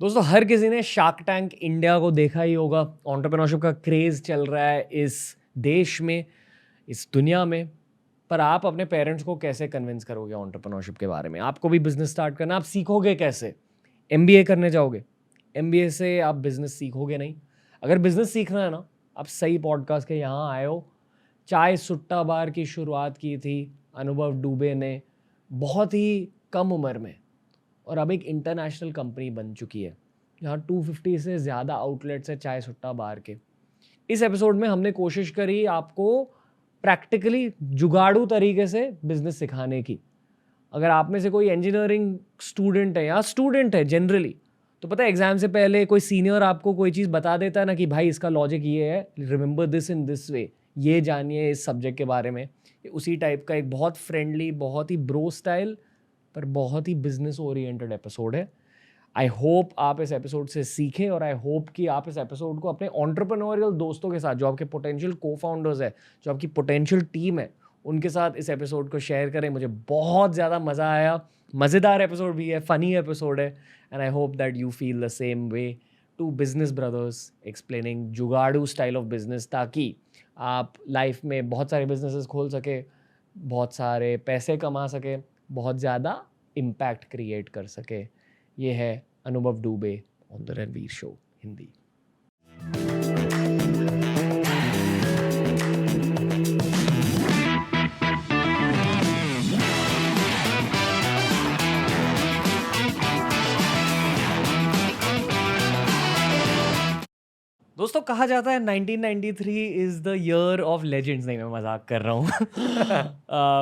दोस्तों हर किसी ने शार्क टैंक इंडिया को देखा ही होगा। एंटरप्रेन्योरशिप का क्रेज़ चल रहा है इस देश में, इस दुनिया में। पर आप अपने पेरेंट्स को कैसे कन्विंस करोगे एंटरप्रेन्योरशिप के बारे में? आपको भी बिज़नेस स्टार्ट करना, आप सीखोगे कैसे? एमबीए करने जाओगे, एमबीए से आप बिज़नेस सीखोगे नहीं। अगर बिज़नेस सीखना है ना, आप सही पॉडकास्ट के यहाँ आए हो। चाय सुट्टा बार की शुरुआत की थी अनुभव डुबे ने, बहुत ही कम उम्र में, और अब एक इंटरनेशनल कंपनी बन चुकी है। यहाँ 250 से ज़्यादा आउटलेट्स है चाय सुट्टा बार के। इस एपिसोड में हमने कोशिश करी आपको प्रैक्टिकली जुगाड़ू तरीके से बिजनेस सिखाने की। अगर आप में से कोई इंजीनियरिंग स्टूडेंट है या स्टूडेंट है जनरली, तो पता है एग्जाम से पहले कोई सीनियर आपको कोई चीज़ बता देता है ना कि भाई इसका लॉजिक ये है, remember this in this way, ये जानिए इस सब्जेक्ट के बारे में। उसी टाइप का एक बहुत फ्रेंडली, बहुत ही ब्रो स्टाइल पर बहुत ही बिजनेस ओरिएंटेड एपिसोड है। आई होप आप इस एपिसोड से सीखें, और आई होप कि आप इस एपिसोड को अपने एंटरप्रेन्योरियल दोस्तों के साथ, जो आपके पोटेंशियल को फाउंडर्स है, जो आपकी पोटेंशियल टीम है, उनके साथ इस एपिसोड को शेयर करें। मुझे बहुत ज़्यादा मज़ा आया। मज़ेदार एपिसोड भी है, फ़नी एपिसोड है, and I hope that you feel the same way. Two business brothers explaining जुगाड़ू स्टाइल ऑफ बिजनेस, ताकि आप लाइफ में बहुत सारे बिजनेसेस खोल सके, बहुत सारे पैसे कमा सके, बहुत ज़्यादा इम्पैक्ट क्रिएट कर सके। ये है अनुभव डुबे on the Ranveer show Hindi. दोस्तों कहा जाता है 1993 is the year of legends. नहीं, मैं मजाक कर रहा हूँ।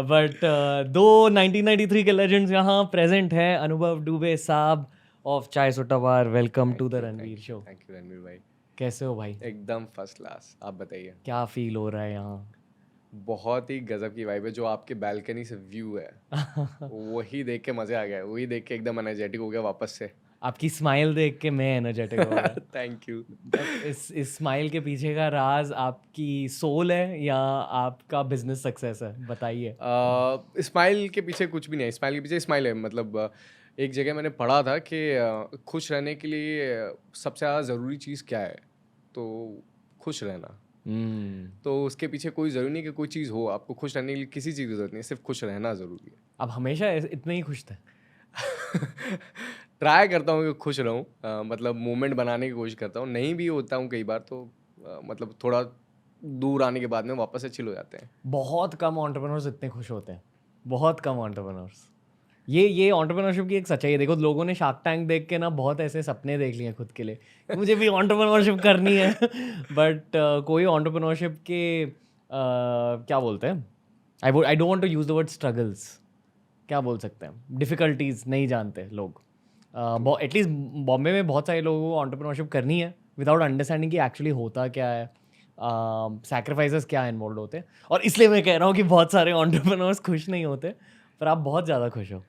बट दो 1993 के लेजेंड्स यहाँ प्रेजेंट हैं। अनुभव डुबे साहब of Chai Sutta Bar, welcome to the Ranveer show. Thank you Ranveer भाई। कैसे हो भाई? एकदम फर्स्ट क्लास। आप बताइए। क्या फील हो रहा है यहाँ? बहुत ही गजब की वाइब है। जो आपके बालकनी से व्यू है वही देख के मजे आ गया, वही देख के एकदम एनर्जेटिक हो गया वापस से। आपकी स्माइल देख के मैं एनर्जेटिक हो गया। Thank you. इस स्माइल के पीछे का राज आपकी सोल है या आपका बिजनेस सक्सेस है? बताइए। स्माइल के पीछे कुछ भी नहीं है। स्माइल के पीछे स्माइल है। मतलब एक जगह मैंने पढ़ा था कि खुश रहने के लिए सबसे ज़्यादा ज़रूरी चीज़ क्या है, तो खुश रहना। तो उसके पीछे कोई ज़रूरी नहीं कि कोई चीज़ हो। आपको खुश रहने के लिए किसी चीज़ की ज़रूरत नहीं है, सिर्फ खुश रहना ज़रूरी है। आप हमेशा इतने ही खुश थे? ट्राई करता हूँ कि खुश रहूँ। मतलब मोमेंट बनाने की कोशिश करता हूँ। नहीं भी होता हूँ कई बार, तो मतलब थोड़ा दूर आने के बाद में वापस से चिल हो जाते हैं। बहुत कम एंटरप्रेन्योर्स इतने खुश होते हैं, बहुत कम एंटरप्रेन्योर्स। ये एंटरप्रेन्योरशिप की एक सच्चाई है। देखो, लोगों ने शार्क टैंक देख के ना बहुत ऐसे सपने देख लिए हैं खुद के लिए कि मुझे भी एंटरप्रेन्योरशिप करनी है। बट कोई एंटरप्रेन्योरशिप के क्या बोलते हैं, I don't want to use the word struggles, क्या बोल सकते हैं, डिफ़िकल्टीज नहीं जानते लोग। एटलीस्ट बॉम्बे में बहुत सारे लोगों को एंटरप्रेन्योरशिप करनी है विदाउट अंडरस्टैंडिंग कि एक्चुअली होता क्या है, सैक्रिफाइसेस क्या इन्वॉल्व होते हैं। और इसलिए मैं कह रहा हूँ कि बहुत सारे एंटरप्रेन्योर्स खुश नहीं होते, पर आप बहुत ज़्यादा खुश हो।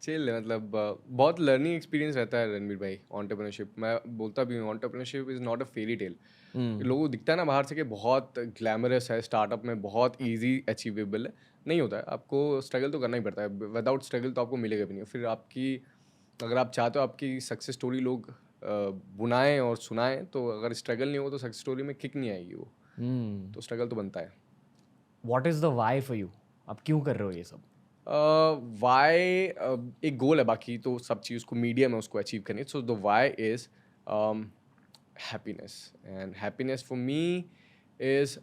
चिल है। मतलब बहुत लर्निंग एक्सपीरियंस रहता है रणवीर भाई। एंटरप्रेन्योरशिप मैं बोलता भी हूँ, entrepreneurship is not a fairy tale. लोगों को दिखता है ना बाहर से कि बहुत ग्लैमरस है, स्टार्टअप में बहुत इजी अचीवेबल है। नहीं होता है। आपको स्ट्रगल तो करना ही पड़ता है। विदाउट स्ट्रगल तो आपको मिलेगा भी नहीं। फिर आपकी, अगर आप चाहते हो आपकी सक्सेस स्टोरी लोग बुनाएं और सुनाएं, तो अगर स्ट्रगल नहीं हो तो सक्सेस स्टोरी में किक नहीं आएगी वो। तो स्ट्रगल तो बनता है। What is the why for you? आप क्यों कर रहे हो ये सब? वाई एक गोल है, बाकी तो सब चीज़ उसको मीडियम है उसको अचीव करनी। So the why is happiness, and happiness for me is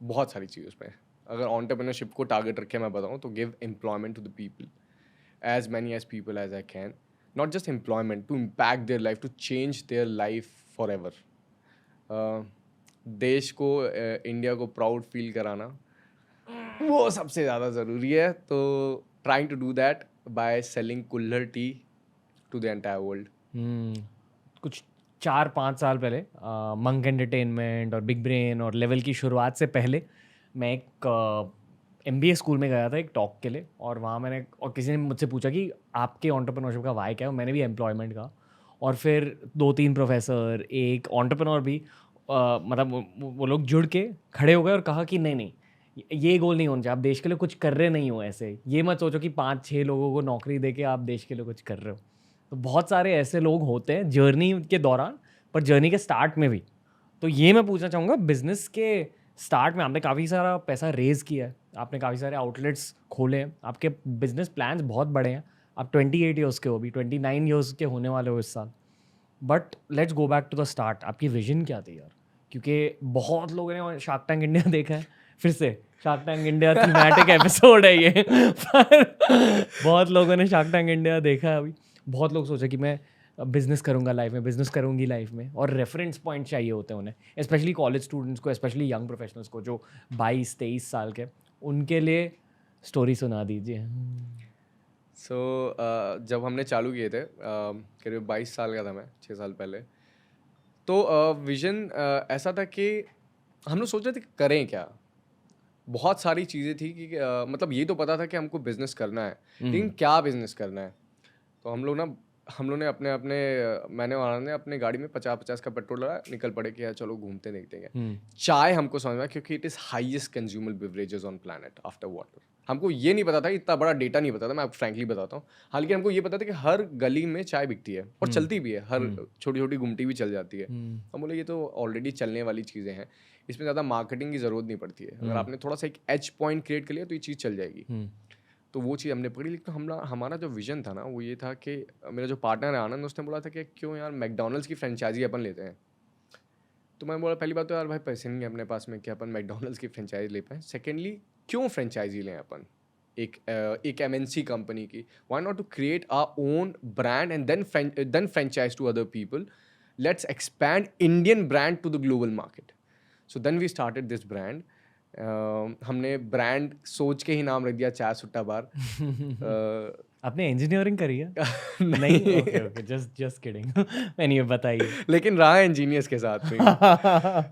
बहुत सारी चीज़ उसमें। अगर एंटरप्रेन्योरशिप को टारगेट रखे मैं बताऊँ तो give employment to the people, as many as people as I can. Not just employment, to impact their life, to change their life forever. देश को, इंडिया को प्राउड फील कराना वो सबसे ज़्यादा ज़रूरी है। तो trying to do that by selling kulhad tea to the entire world. कुछ 4-5 साल पहले मंक एंटरटेनमेंट और बिग ब्रेन और लेवल की शुरुआत से पहले मैं एक एमबीए स्कूल में गया था एक टॉक के लिए, और वहाँ मैंने, और किसी ने मुझसे पूछा कि आपके एंटरप्रेन्योरशिप का वाई क्या है, मैंने भी एम्प्लॉयमेंट का। और फिर 2-3 प्रोफेसर, एक एंटरप्रेन्योर भी, मतलब वो लोग जुड़ के खड़े हो गए और कहा कि नहीं नहीं, ये गोल नहीं होना चाहिए, आप देश के लिए कुछ कर रहे नहीं हो। ऐसे ये मत सोचो कि 5-6 लोगों को नौकरी दे के आप देश के लिए कुछ कर रहे हो। तो बहुत सारे ऐसे लोग होते हैं जर्नी के दौरान, पर जर्नी के स्टार्ट में भी। तो ये मैं पूछना चाहूँगा, बिजनेस के स्टार्ट में आपने काफ़ी सारा पैसा रेज किया है, आपने काफ़ी सारे आउटलेट्स खोले हैं, आपके बिजनेस प्लान्स बहुत बड़े हैं, आप 28 ईयर्स के हो, अभी 29 ईयर्स के होने वाले हो इस साल। But let's go back to the start, आपकी विजन क्या थी यार? क्योंकि बहुत लोगों ने शार्क टैंक इंडिया देखा है, फिर से shark Tank India thematic episode है ये पर बहुत लोगों ने शार्क टैंक इंडिया देखा है अभी। बहुत लोग सोचे कि मैं बिजनेस करूंगा लाइफ में, बिजनेस करूंगी लाइफ में, और रेफरेंस पॉइंट चाहिए होते हैं उन्हें, स्पेशली कॉलेज स्टूडेंट्स को, स्पेशली यंग प्रोफेशनल्स को जो 22-23 साल के, उनके लिए स्टोरी सुना दीजिए। सो जब हमने चालू किए थे करीब 22 साल का था मैं, 6 साल पहले। तो विज़न ऐसा था कि हम लोग सोच रहे थे कि करें क्या। बहुत सारी चीज़ें थी कि मतलब ये तो पता था कि हमको बिज़नेस करना है, लेकिन क्या बिज़नेस करना है। तो हम लोग ने मैंने और आनंद ने अपने गाड़ी में 50-50 का पेट्रोल डाला, निकल पड़े कि यार चलो घूमते हैं, देखते हैं क्या। चाय हमको समझ में आया क्योंकि it is highest consumer beverages on planet after water. हमको ये नहीं पता था, इतना बड़ा डेटा नहीं पता था, मैं आपको फ्रैंकली बताता हूँ। हालांकि हमको ये पता था कि हर गली में चाय बिकती है और चलती भी है, हर छोटी छोटी गुमटी भी चल जाती है। हम बोले ये तो ऑलरेडी चलने वाली चीज़ें हैं, इसमें ज़्यादा मार्केटिंग की ज़रूरत नहीं पड़ती है। अगर आपने थोड़ा सा एक एज पॉइंट क्रिएट कर लिया तो ये चीज़ चल जाएगी। तो वो चीज़ हमने पकड़ी। लेकिन हमारा जो विजन था ना वो ये था कि मेरा जो पार्टनर है आनंद, उसने बोला था कि क्यों यार मैकडोनल्ड्स की फ्रेंचाइजी अपन लेते हैं। तो मैं बोला पहली बात तो यार भाई पैसे नहीं है अपने पास में कि अपन मैकडोनल्ड्स की फ्रेंचाइजी ले पाएँ। सेकेंडली क्यों फ्रेंचाइजी लें अपन एक एमएनसी कंपनी की। Why not to create our own brand and then franchise to other people. Let's expand Indian brand to the global market. So then we started this brand. हमने brand सोच के ही नाम रख दिया चाय सुट्टा बार। आपने इंजीनियरिंग करी है? नहीं, ओके ओके, जस्ट किडिंग मैंने ये बताइए। लेकिन रहा है इंजीनियर्स के साथ में।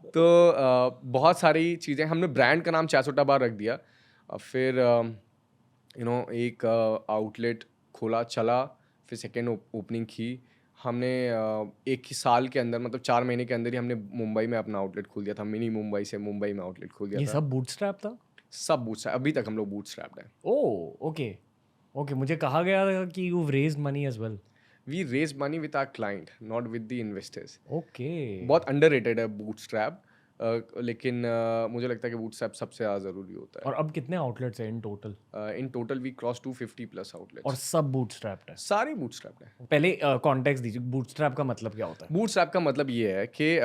तो बहुत सारी चीज़ें, हमने ब्रांड का नाम चाय सुट्टा बार रख दिया। फिर एक आउटलेट खोला, चला। फिर सेकेंड ओपनिंग की हमने। एक ही साल के अंदर, मतलब 4 महीने के अंदर ही हमने मुंबई में अपना आउटलेट खोल दिया था। मिनी मुंबई से मुंबई में आउटलेट खोल दिया ये था। सब बूटस्ट्रैप था? सब बूटस्ट्रैप, अभी तक हम लोग बूटस्ट्रैप्ड हैं। ओह ओके ओके, मुझे कहा गया था कि you raised money as well. We raise money with our client, not with the investors. Okay. बहुत अंडररेटेड है बूटस्ट्रैप। लेकिन मुझे लगता है कि बूटस्ट्रैप सबसे ज़्यादा ज़रूरी होता और अब कितने आउटलेट्स हैं इन टोटल? है। In total we cross 250 plus और आउटलेट्स। सब बूटस्ट्रैप्ड है? सारे बूटस्ट्रैप हैं। पहले कॉन्टेक्स्ट दीजिए, बूटस्ट्रैप का मतलब क्या होता है? बूटस्ट्रैप का मतलब ये है कि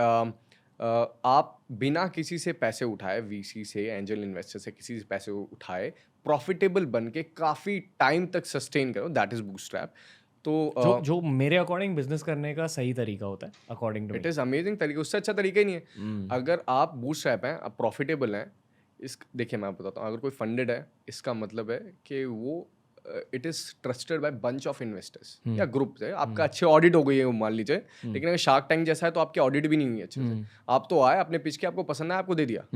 आप बिना किसी से पैसे उठाए, वीसी से, एंजल इन्वेस्टर से किसी से पैसे उठाए, प्रॉफिटेबल बन के काफ़ी टाइम तक सस्टेन करो, दैट इज बूटस्ट्रैप। तो जो मेरे अकॉर्डिंग बिजनेस करने का सही तरीका होता है, according to it me. Is amazing तरीका, उससे अच्छा तरीका ही नहीं है। अगर आप बूटस्ट्रैप हैं, आप प्रॉफिटेबल हैं, देखिए मैं आपको बताता हूँ, अगर कोई फंडेड है, इसका मतलब है कि वो it is trusted bye bunch of investors या ग्रुप है। आपका अच्छे ऑडिट हो गई है वो मान लीजिए। लेकिन अगर शार्क टैंक जैसा है तो आपकी ऑडिट भी नहीं हुई अच्छे से। आप तो आए, आपने पिच किया, आपको पसंद आया, आपको दे दिया।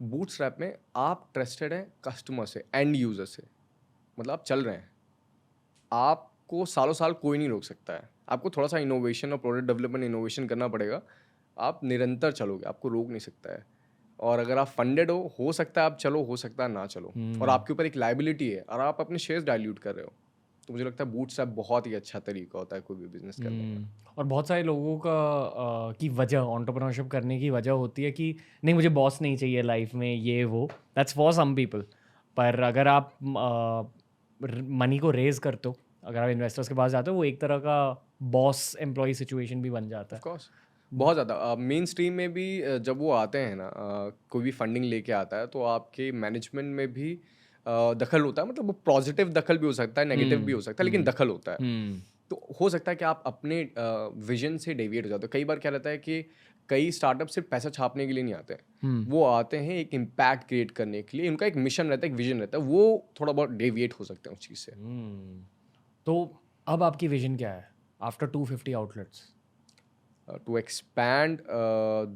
बूटस्ट्रैप में आप ट्रस्टेड हैं कस्टमर से, एंड यूजर से, मतलब आप चल रहे हैं। आपको सालों साल कोई नहीं रोक सकता है। आपको थोड़ा सा इनोवेशन और प्रोडक्ट डेवलपमेंट इनोवेशन करना पड़ेगा। आप निरंतर चलोगे, आपको रोक नहीं सकता है। और अगर आप फंडेड हो सकता है आप चलो, हो सकता है ना चलो। और आपके ऊपर एक लाइबिलिटी है और आप अपने शेयर्स डाइल्यूट कर रहे हो। तो मुझे लगता है बूटस्ट्रैप बहुत ही अच्छा तरीका होता है कोई भी बिजनेस करने का। और बहुत सारे लोगों का की वजह, एंटरप्रेन्योरशिप करने की वजह होती है कि नहीं मुझे बॉस नहीं चाहिए लाइफ में, ये वो, दैट्स फॉर सम पीपल। पर अगर आप मनी को रेज करते हो, अगर आप इन्वेस्टर्स के पास जाते हो, वो एक तरह का बॉस एम्प्लॉय सिचुएशन भी बन जाता है। ऑफ कोर्स बहुत ज़्यादा मेन स्ट्रीम में भी जब वो आते हैं ना, कोई भी फंडिंग लेके आता है तो आपके मैनेजमेंट में भी दखल होता है। मतलब वो पॉजिटिव दखल भी हो सकता है, नेगेटिव भी हो सकता है, लेकिन दखल होता है। तो हो सकता है कि आप अपने विजन से डेविएट हो जाते हो। कई बार क्या रहता है कि कई स्टार्टअप सिर्फ पैसा छापने के लिए नहीं आते हैं। वो आते हैं एक इम्पैक्ट क्रिएट करने के लिए। उनका एक मिशन रहता है, एक विजन रहता है, वो थोड़ा बहुत डेविएट हो सकते हैं उस चीज़ से। तो अब आपकी विजन क्या है after 250 outlets? To expand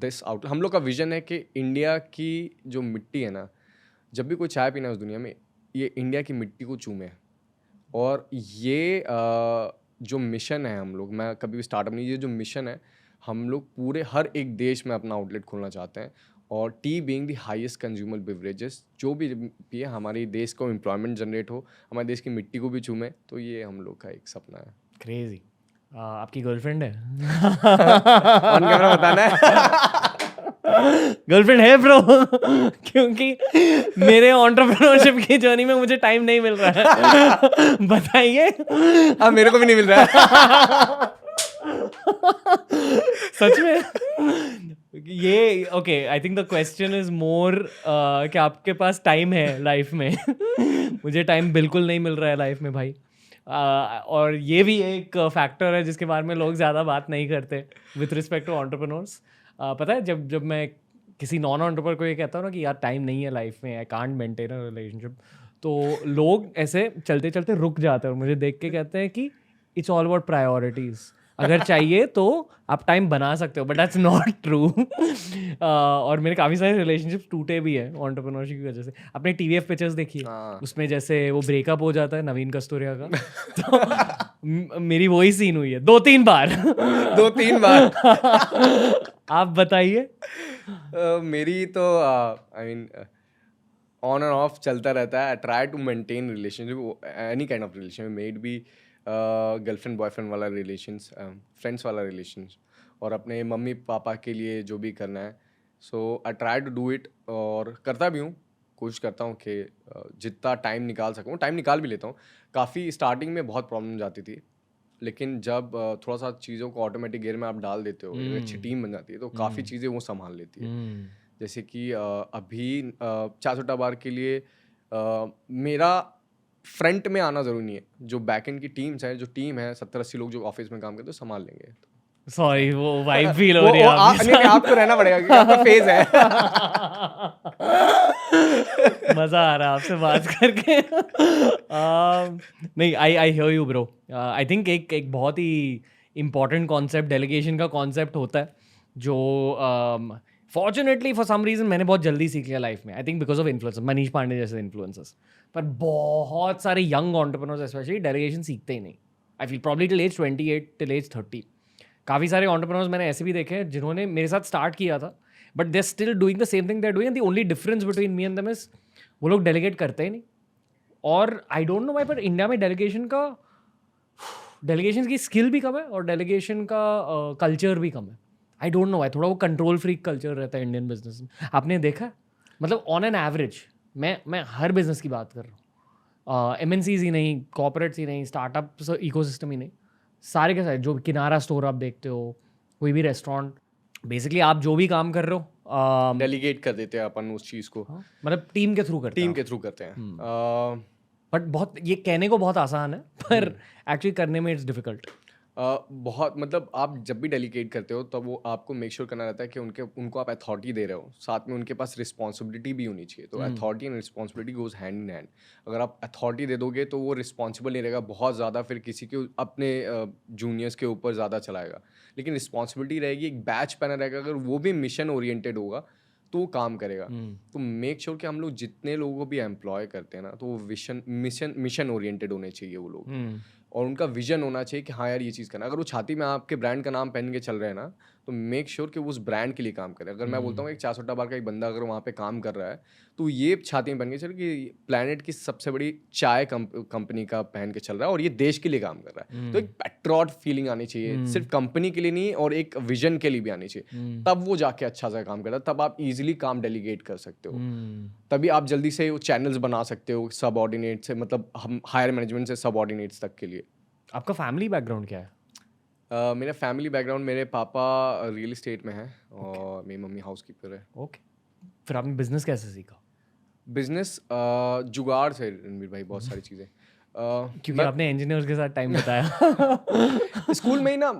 this out, हम लोग का विजन है कि इंडिया की जो मिट्टी है ना, जब भी कोई चाय पीना है उस दुनिया में, ये इंडिया की मिट्टी को चूमे। और ये जो मिशन है हम लोग, मैं कभी भी स्टार्टअप नहीं, ये जो मिशन है, हम लोग पूरे हर एक देश में अपना आउटलेट खोलना चाहते हैं। और T being the highest consumer beverages, जो भी पिए हमारे देश को एम्प्लॉयमेंट जनरेट हो, हमारे देश की मिट्टी को भी चूमे, तो ये हम लोग का एक सपना है। क्रेजी। आपकी गर्लफ्रेंड है? ऑन कैमरा बताना है। गर्लफ्रेंड है ब्रो। क्योंकि मेरे एंटरप्रेन्योरशिप की जर्नी में मुझे टाइम नहीं मिल रहा है। बताइए। अब मेरे को भी नहीं मिल रहा है। सच में ये okay, I think the question is more कि आपके पास टाइम है लाइफ में। मुझे टाइम बिल्कुल नहीं मिल रहा है लाइफ में भाई। और ये भी एक फैक्टर है जिसके बारे में लोग ज़्यादा बात नहीं करते विथ रिस्पेक्ट टू एंटरप्रेन्योर्स। पता है, जब जब मैं किसी नॉन एंटरप्रेन्योर को ये कहता हूँ ना कि यार टाइम नहीं है लाइफ में, I can't maintain a relationship, तो लोग ऐसे चलते चलते रुक जाते हैं और मुझे देख के कहते हैं कि इट्स ऑल अबाउट प्रायोरिटीज। अगर चाहिए तो आप टाइम बना सकते हो, बट दैट्स नॉट ट्रू। और मेरे काफ़ी सारे रिलेशनशिप्स टूटे भी हैं एंटरप्रेन्योरशिप की वजह से। आपने टीवीएफ पिक्चर्स देखी है? हाँ। उसमें जैसे वो ब्रेकअप हो जाता है नवीन कस्तूरिया का, तो मेरी वही सीन हुई है 2-3 बार। 2-3 बार। आप बताइए। मेरी तो I mean on and off चलता रहता है। I try to maintain relationship, any kind of relation, made be girlfriend boyfriend वाला रिलेशंस, फ्रेंड्स वाला रिलेशंस, और अपने मम्मी पापा के लिए जो भी करना है, so I try to do it, और करता भी हूँ। कोशिश करता हूँ कि जितना टाइम निकाल सकूँ टाइम निकाल भी लेता हूँ। काफ़ी स्टार्टिंग में बहुत प्रॉब्लम जाती थी, लेकिन जब थोड़ा सा चीज़ों को ऑटोमेटिक गियर में आप डाल देते हो, एक अच्छी टीम बन जाती है, तो काफ़ी चीज़ें वो संभाल लेती है। जैसे कि अभी 400 बार के लिए मेरा फ्रंट में आना ज़रूरी नहीं है। जो बैक एंड की टीम्स है, जो टीम है 70-80 लोग जो ऑफिस में काम करते हैं, संभाल लेंगे। सॉरी, वो वाइब फील हो वो रही है आपके नहीं, आपको रहना पड़ेगा क्योंकि आपका फेज है। मजा आ रहा है आपसे बात करके। नहीं, I hear you bro. I think एक बहुत ही इम्पॉर्टेंट कॉन्सेप्ट डेलीगेशन का कॉन्सेप्ट होता है, जो फॉर्चुनेटली फॉर सम रीजन मैंने बहुत जल्दी सीख लिया लाइफ में। I think because of influencer, Manish Pandey जैसे इन्फ्लुएंसर्स। पर बहुत सारे यंग एंटरप्रेन्योर्स स्पेशली डेलीगेशन सीखते ही नहीं। I feel probably till as 28 till as 30। काफ़ी सारे एंटरप्रेन्योर्स मैंने ऐसे भी देखे हैं जिन्होंने मेरे साथ स्टार्ट किया था, but they still doing the same thing they are doing. The only difference between me and them is वो लोग डेलीगेट करते ही नहीं। और आई डोंट नो वाई, पर इंडिया में डेलीगेशन की स्किल भी कम है और डेलीगेशन का कल्चर भी कम है। आई डोंट नो वाई, थोड़ा वो कंट्रोल फ्रीक कल्चर रहता है इंडियन बिजनेस में। आपने देखा है? मतलब ऑन एन एवरेज, मैं हर बिजनेस की बात कर रहा हूँ, MNCs ही नहीं, कॉर्पोरेट्स ही नहीं, स्टार्टअप इकोसिस्टम ही नहीं, सारे के सारे, जो किनारा स्टोर आप देखते हो, कोई भी रेस्टोरेंट, बेसिकली आप जो भी काम कर रहे हो डेलीगेट कर देते हैं अपन उस चीज़ को, मतलब टीम के थ्रू करते टीम हैं। के थ्रू करते हैं। बट बहुत, ये कहने को बहुत आसान है, पर एक्चुअली करने में इट्स डिफिकल्ट। बहुत, मतलब आप जब भी डेलीगेट करते हो तब वो आपको मेक श्योर करना रहता है कि उनको आप अथॉरिटी दे रहे हो, साथ में उनके पास रिस्पॉन्सिबिलिटी भी होनी चाहिए। तो authority and responsibility goes hand in hand. अगर आप अथॉरिटी दे दोगे तो वो रिस्पॉन्सिबल नहीं रहेगा बहुत ज़्यादा, फिर किसी के अपने जूनियर्स के ऊपर ज़्यादा चलाएगा। लेकिन रिस्पॉन्सिबिलिटी रहेगी, एक बैच पैनल रहेगा, अगर वो भी मिशन ओरिएंटेड होगा तो वो काम करेगा। तो मेक श्योर कि हम लोग जितने लोगों को भी एम्प्लॉय करते हैं ना, तो वो मिशन ओरिएंटेड होने चाहिए वो लोग, और उनका विजन होना चाहिए कि हाँ यार ये चीज़ करना। अगर वो छाती में आपके ब्रांड का नाम पहन के चल रहे हैं ना, तो मेक श्योर कि वो उस ब्रांड के लिए काम करे। अगर मैं बोलता हूँ एक 400 बार का एक बंदा अगर वहाँ पे काम कर रहा है, तो ये छाती में पहन के चल कि प्लेनेट की सबसे बड़ी चाय कंपनी का पहन के चल रहा है और ये देश के लिए काम कर रहा है। तो एक पैट्रियट फीलिंग आनी चाहिए, सिर्फ कंपनी के लिए नहीं, और एक विजन के लिए भी आनी चाहिए। तब वो जाके अच्छा सा काम करता है, तब आप इजीली काम डेलीगेट कर सकते हो। तभी आप जल्दी से वो चैनल्स बना सकते हो सबऑर्डिनेट से, मतलब हम हायर मैनेजमेंट से सबऑर्डिनेट्स तक के लिए। आपका फैमिली बैकग्राउंड क्या है? मेरा फैमिली बैकग्राउंड, मेरे पापा रियल एस्टेट में है और मेरी मम्मी हाउस कीपर है। ओके, फिर आपने बिजनेस कैसे सीखा? बिजनेस जुगाड़ से रणवीर भाई, बहुत सारी चीज़ें। क्योंकि आपने इंजीनियर्स के साथ टाइम बताया। स्कूल में ही ना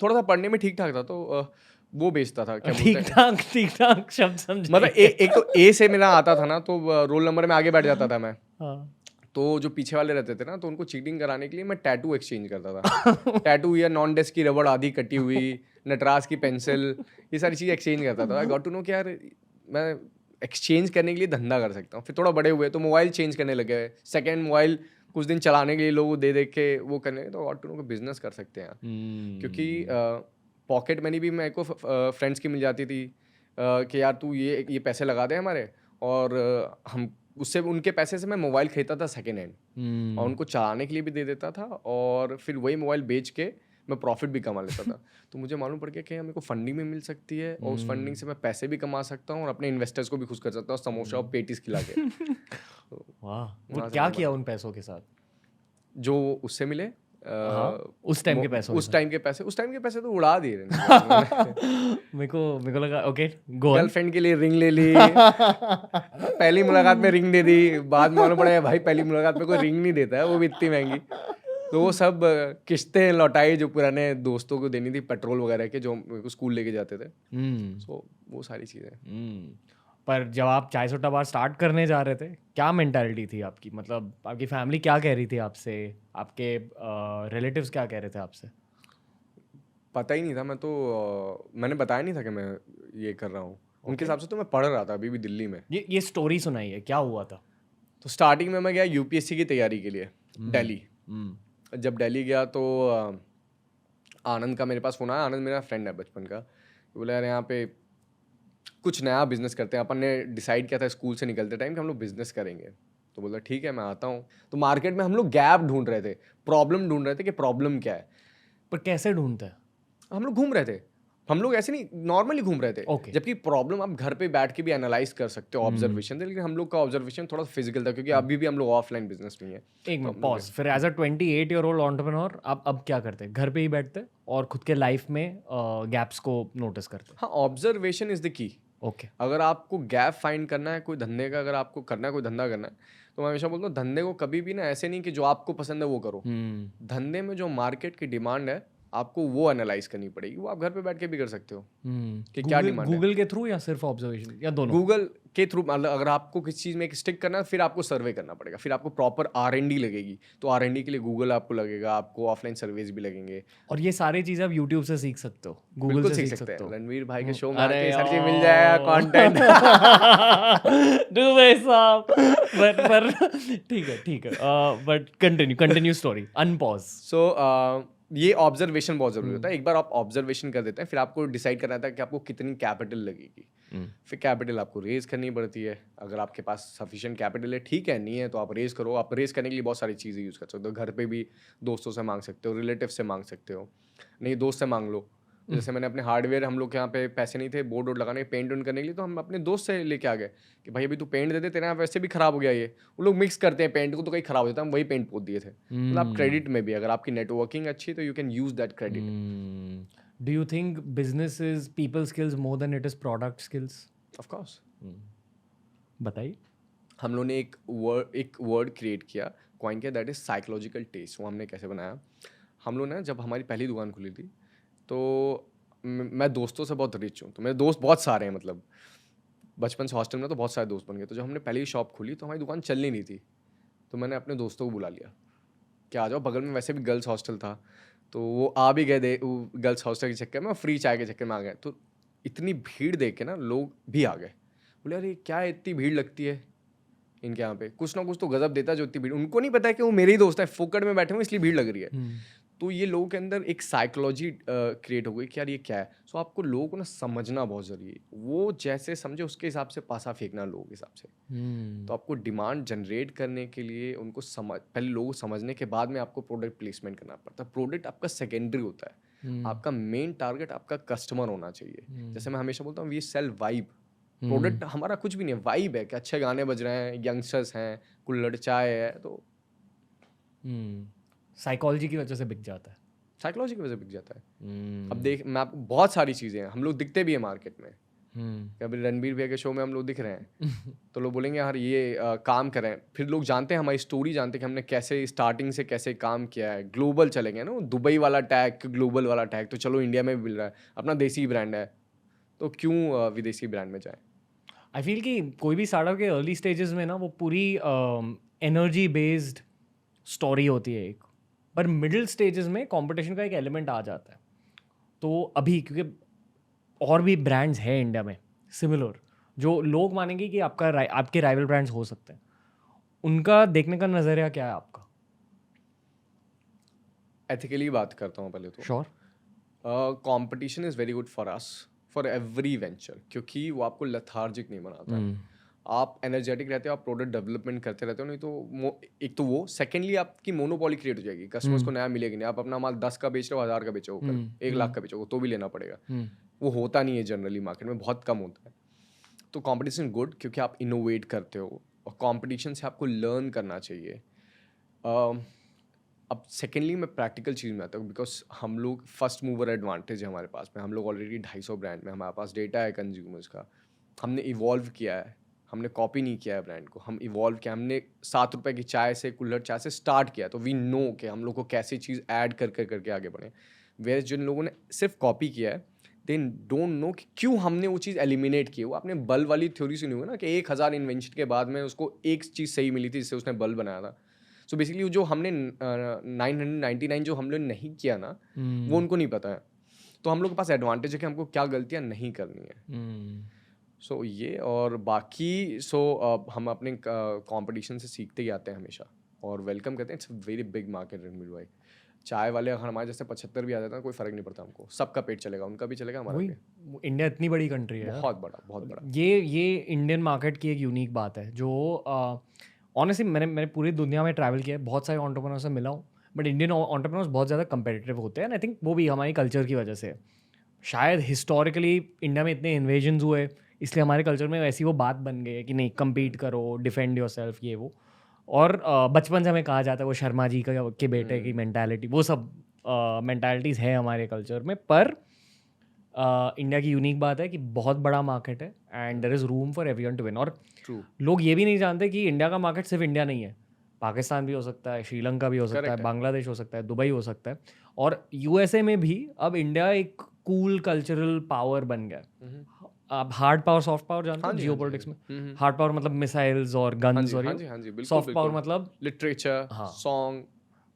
थोड़ा सा पढ़ने में ठीक ठाक था, तो वो बेचता था, क्या बोलते हैं, ठीक ठाक शब्द समझ। मतलब एक तो ए से मेरा आता था ना, तो रोल नंबर में आगे बैठ जाता था मैं। तो जो पीछे वाले रहते थे ना, तो उनको चीटिंग कराने के लिए मैं टैटू एक्सचेंज करता था। टैटू या नॉन डेस्क की रबड़ आधी कटी हुई, नटराज की पेंसिल, ये सारी चीज़ एक्सचेंज करता था। आई गॉट टू नो कि यार मैं एक्सचेंज करने के लिए धंधा कर सकता हूँ। फिर थोड़ा बड़े हुए तो मोबाइल चेंज करने लगे, सेकेंड मोबाइल कुछ दिन चलाने के लिए लोग दे के वो करने लगे, तो गॉट टू नो कि बिजनेस कर सकते हैं। क्योंकि पॉकेट मनी भी मेरे को फ्रेंड्स की मिल जाती थी कि यार तू ये पैसे लगा दे हमारे, और हम उससे उनके पैसे से मैं मोबाइल खरीदता था सेकेंड हैंड और उनको चलाने के लिए भी दे देता था और फिर वही मोबाइल बेच के मैं प्रॉफिट भी कमा लेता था। तो मुझे मालूम पड़ गया कि मेरे को फंडिंग भी मिल सकती है और उस फंडिंग से मैं पैसे भी कमा सकता हूँ और अपने इन्वेस्टर्स को भी खुश कर सकता हूँ समोसा और पेटीज खिला के। तो वाह, वो वहाँ से क्या मैंने किया उन पैसों के साथ? जो उससे मिले हाँ, उस टाइम के पैसों के उस साथ। टाइम के पैसे तो उड़ा दिए रणवीर भाई उन्होंने। मेरे को लगा ओके गो ऑन। गर्लफ्रेंड के लिए रिंग ले ली, पहली मुलाकात में रिंग दे दी, बाद में मालूम पड़ा भाई पहली मुलाकात में कोई रिंग नहीं देता है, वो भी इतनी महंगी। तो वो सब किस्तें लौटाई जो पुराने दोस्तों को देनी थी, पेट्रोल वगैरह के, जो मेरे को स्कूल लेके जाते थे। सो वो सारी चीज़ें। पर जब आप चाय सुट्टा बार स्टार्ट करने जा रहे थे, क्या मेंटालिटी थी आपकी? मतलब आपकी फैमिली क्या कह रही थी आपसे, आपके रिलेटिव्स क्या कह रहे थे आपसे? पता ही नहीं था, मैं तो मैंने बताया नहीं था कि मैं ये कर रहा हूँ। उनके हिसाब से तो मैं पढ़ रहा था अभी भी दिल्ली में। ये स्टोरी सुनाइए, क्या हुआ था? तो स्टार्टिंग में मैं गया यूपीएससी की तैयारी के लिए दिल्ली। जब दिल्ली गया तो आनंद का मेरे पास फ़ोन आया। आनंद मेरा फ्रेंड है बचपन का। बोला यार यहाँ पे कुछ नया बिजनेस करते हैं। अपन ने डिसाइड किया था स्कूल से निकलते टाइम कि हम लोग बिजनेस करेंगे। तो बोला ठीक है मैं आता हूँ। तो मार्केट में हम लोग गैप ढूंढ रहे थे, प्रॉब्लम ढूंढ रहे थे कि प्रॉब्लम क्या है। पर कैसे ढूंढते हैं? हम लोग घूम रहे थे, हम लोग ऐसे नहीं नॉर्मली घूम रहे थे। Okay. जबकि प्रॉब्लम आप घर पे बैठ के भी एनालाइज कर सकते हो ऑब्जर्वेशन से, लेकिन हम लोग का ऑब्जर्वेशन थोड़ा फिजिकल था क्योंकि अभी भी हम लोग ऑफलाइन बिजनेस में हैं। एक मिनट पॉज, फिर एज अ 28-year-old एंटरप्रेन्योर आप अब क्या करते? घर पे ही बैठते और खुद के लाइफ में गैप्स को नोटिस करते? हाँ, observation is the key. Okay. अगर आपको गैप फाइंड करना है कोई धंधे का, अगर आपको करना है कोई धंधा करना है, तो मैं हमेशा बोलता हूँ धंधे को कभी भी ना ऐसे नहीं कि जो आपको पसंद है वो करो। धंधे में जो मार्केट की डिमांड है आपको वो एनालाइज करनी पड़ेगी। वो आप घर पे बैठ के भी कर सकते हो कि क्या डिमांड है। गूगल के थ्रू या सिर्फ ऑब्जर्वेशन या दोनों? गूगल के थ्रू, मतलब अगर आपको किसी चीज़ में एक स्टिक करना है फिर आपको सर्वे करना पड़ेगा, फिर आपको प्रॉपर R&D लगेगी। तो R&D के लिए गूगल आपको लगेगा, आपको ऑफलाइन सर्वेज भी लगेंगे। और ये सारी चीज़ आप यूट्यूब से सीख सकते हो, गूगल बिल्कुल से सीख सीख सकते सकते हैं। हो। रणवीर भाई के शो में अरे आके सारी चीज़ मिल जाएगा, कंटेंट। डू भाई साहब, पर ठीक है बट कंटिन्यू स्टोरी, अनपॉज। सो ये ऑब्जर्वेशन बहुत जरूरी होता है। एक बार आप ऑब्जर्वेशन कर देते हैं फिर आपको डिसाइड करना था कि आपको कितनी कैपिटल लगेगी। फिर कैपिटल आपको रेज करनी पड़ती है। अगर आपके पास सफिशिएंट कैपिटल है ठीक है, नहीं है तो आप रेज करो। आप रेज करने के लिए बहुत सारी चीज़ें यूज़ कर सकते हो। घर पे भी दोस्तों से मांग सकते हो, रिलेटिव से मांग सकते हो, नहीं दोस्त से मांग लो। जैसे मैंने अपने हार्डवेयर, हम लोग के यहाँ पे पैसे नहीं थे बोर्ड वोर्ड लगाने, पेंट उंट करने के लिए, तो हम अपने दोस्त से लेके आ गए कि भाई अभी तू पेंट दे दे, तेरे यहाँ वैसे भी खराब हो गया ये। वो लोग मिक्स करते हैं पेंट को तो कहीं खराब हो जाता है, हम वही पेंट पोत दिए थे। मतलब आप क्रेडिट में भी अगर आपकी नेटवर्किंग अच्छी तो you can use that credit. Do you think business is people skills more than it is product skills? Of course. बताइए। हम लोग ने एक वर्ड क्रिएट किया, कॉइन किया, दैट इज साइकोलॉजिकल टेस्ट। वो हमने कैसे बनाया, हम लोग ने जब हमारी पहली दुकान खुली थी तो मैं दोस्तों से बहुत रिच हूँ, तो मेरे दोस्त बहुत सारे हैं। मतलब बचपन से हॉस्टल में तो बहुत सारे दोस्त बन गए। तो जब हमने पहली शॉप खोली तो हमारी दुकान चल नहीं थी, तो मैंने अपने दोस्तों को बुला लिया कि आ जाओ। बगल में वैसे भी गर्ल्स हॉस्टल था, तो वो आ भी गए गर्ल्स हॉस्टल के चक्कर में, फ्री चाय के चक्कर में आ गए। तो इतनी भीड़ देख के ना लोग भी आ गए, बोले अरे क्या इतनी भीड़ लगती है इनके यहाँ पे, कुछ ना कुछ तो गजब देता है जो इतनी भीड़। उनको नहीं पता है कि वो मेरे ही दोस्त है, फोकट में बैठे हुए इसलिए भीड़ लग रही है। तो ये लोगों के अंदर एक साइकोलॉजी क्रिएट हो गई कि यार ये क्या है। सो आपको लोगों को ना समझना बहुत ज़रूरी है। वो जैसे समझे उसके हिसाब से पासा फेंकना लोगों के हिसाब से। तो आपको डिमांड जनरेट करने के लिए उनको पहले लोगों को समझने के बाद में आपको प्रोडक्ट प्लेसमेंट करना पड़ता है। प्रोडक्ट आपका सेकेंडरी होता है, आपका मेन टारगेट आपका कस्टमर होना चाहिए। जैसे मैं हमेशा बोलता हूँ वी सेल वाइब। प्रोडक्ट हमारा कुछ भी नहीं है, वाइब है कि अच्छे गाने बज रहे हैं, यंगस्टर्स हैं, कुल्हड़ चाय है, तो साइकोलॉजी की वजह से बिक जाता है, साइकोलॉजी की वजह से बिक जाता है। अब देख मैं आपको बहुत सारी चीज़ें हैं, हम लोग दिखते भी है मार्केट में। अभी रणबीर भैया के शो में हम लोग दिख रहे हैं तो लोग बोलेंगे यार ये काम करें। फिर लोग जानते हैं हमारी स्टोरी, जानते हैं कि हमने कैसे स्टार्टिंग से कैसे काम किया है। ग्लोबल चलेंगे ना, दुबई वाला टैग, ग्लोबल वाला टैग, तो चलो इंडिया में भी मिल रहा है, अपना देसी ब्रांड है तो क्यों विदेशी ब्रांड में जाए। आई फील कि कोई भी स्टार्टअप के अर्ली स्टेजेस में ना वो पूरी एनर्जी बेस्ड स्टोरी होती है एक, पर मिडिल स्टेजेस में कंपटीशन का एक एलिमेंट आ जाता है। तो अभी क्योंकि और भी ब्रांड्स हैं इंडिया में सिमिलर, जो लोग मानेंगे कि आपके राइवल ब्रांड्स हो सकते हैं, उनका देखने का नज़रिया क्या है आपका? एथिकली बात करता हूँ पहले तो। Sure. Competition is very good for us, for every venture, क्योंकि वो आपको लेथार्जिक नहीं बनाता है। आप एनर्जेटिक रहते हो, आप प्रोडक्ट डेवलपमेंट करते रहते हो, नहीं तो एक तो वो, सेकेंडली आपकी मोनोपॉली क्रिएट हो जाएगी, कस्टमर्स को नया मिलेगा नहीं। आप अपना माल 10 का बेच रहे हो, 1000 का बेचोगे, कल 1 लाख का बेचोगे तो भी लेना पड़ेगा। वो होता नहीं है जनरली, मार्केट में बहुत कम होता है। तो कंपटीशन गुड, क्योंकि आप इनोवेट करते हो और कंपटीशन से आपको लर्न करना चाहिए। अब सेकेंडली मैं प्रैक्टिकल चीज़ में आता हूँ, बिकॉज हम लोग फर्स्ट मूवर एडवांटेज है हमारे पास में। हम लोग ऑलरेडी 250 ब्रांड में, हमारे पास डेटा है कंज्यूमर्स का। हमने इवॉल्व किया है, हमने कॉपी नहीं किया है ब्रांड को, हम इवॉल्व किया। हमने 7 रुपए की चाय से, कुल्हड़ चाय से स्टार्ट किया, तो वी नो कि हम लोग को कैसी चीज़ ऐड करके आगे बढ़े। वेयर जिन लोगों ने सिर्फ कॉपी किया है, दे डोंट नो कि क्यों हमने वो चीज़ एलिमिनेट की। वो आपने बल्ब वाली थ्योरी सुनी होगी ना, कि 1000 इन्वेंशन के बाद में उसको एक चीज़ सही मिली थी, जिससे उसने बल्ब बनाया था। सो बेसिकली जो हमने 999 जो हम लोग नहीं किया ना, वो उनको नहीं पता है। तो हम लोग के पास एडवांटेज है कि हमको क्या गलतियाँ नहीं करनी है। सो ये और बाकी हम अपने कंपटीशन से सीखते ही आते हैं हमेशा, और वेलकम करते हैं। It's a very big market Ranveer भाई। चाय वाले अगर हमारे जैसे 75 भी आ जाते हैं, कोई फ़र्क नहीं पड़ता हमको। सबका पेट चलेगा, उनका भी चलेगा, हमारा भी। इंडिया इतनी बड़ी कंट्री है, बहुत बड़ा, बहुत बड़ा। ये इंडियन मार्केट की एक यूनिक बात है, जो ऑनेस्टली मैंने पूरी दुनिया में ट्रैवल किया है, बहुत सारे एंटरप्रेन्योर से मिला हूँ, बट इंडियन एंटरप्रेन्योर्स बहुत ज़्यादा कंपेटिटिव होते हैं, एंड आई थिंक वो भी हमारी कल्चर की वजह से है। शायद हिस्टोरिकली इंडिया में इतने इन्वेजन्स हुए, इसलिए हमारे कल्चर में वैसी वो बात बन गई है कि नहीं, कम्पीट करो, डिफेंड योर सेल्फ, ये वो। और बचपन से हमें कहा जाता है वो शर्मा जी का के बेटे की मेंटालिटी, वो सब मेंटालिटीज़ है हमारे कल्चर में। पर इंडिया की यूनिक बात है कि बहुत बड़ा मार्केट है, and there is room for everyone to win. और ट्रू, लोग ये भी नहीं जानते कि इंडिया का मार्केट सिर्फ इंडिया नहीं है, पाकिस्तान भी हो सकता है, श्रीलंका भी हो सकता करेक्ट है, है। बांग्लादेश हो सकता है, दुबई हो सकता है, और यूएसए में भी अब इंडिया एक कूल कल्चरल पावर बन गया है। आप हार्ड पावर सॉफ्ट पावर जानते हाँ हो जी, जियो हाँ जी, हाँ पॉलिटिक्स जी। में? हार्ड पावर मतलब मिसाइल्स और हाँ गन्स जी, और हाँ ये। जी, हाँ जी, बिल्कुल, सॉफ्ट पावर बिल्कुल। मतलब लिटरेचर, हाँ, song,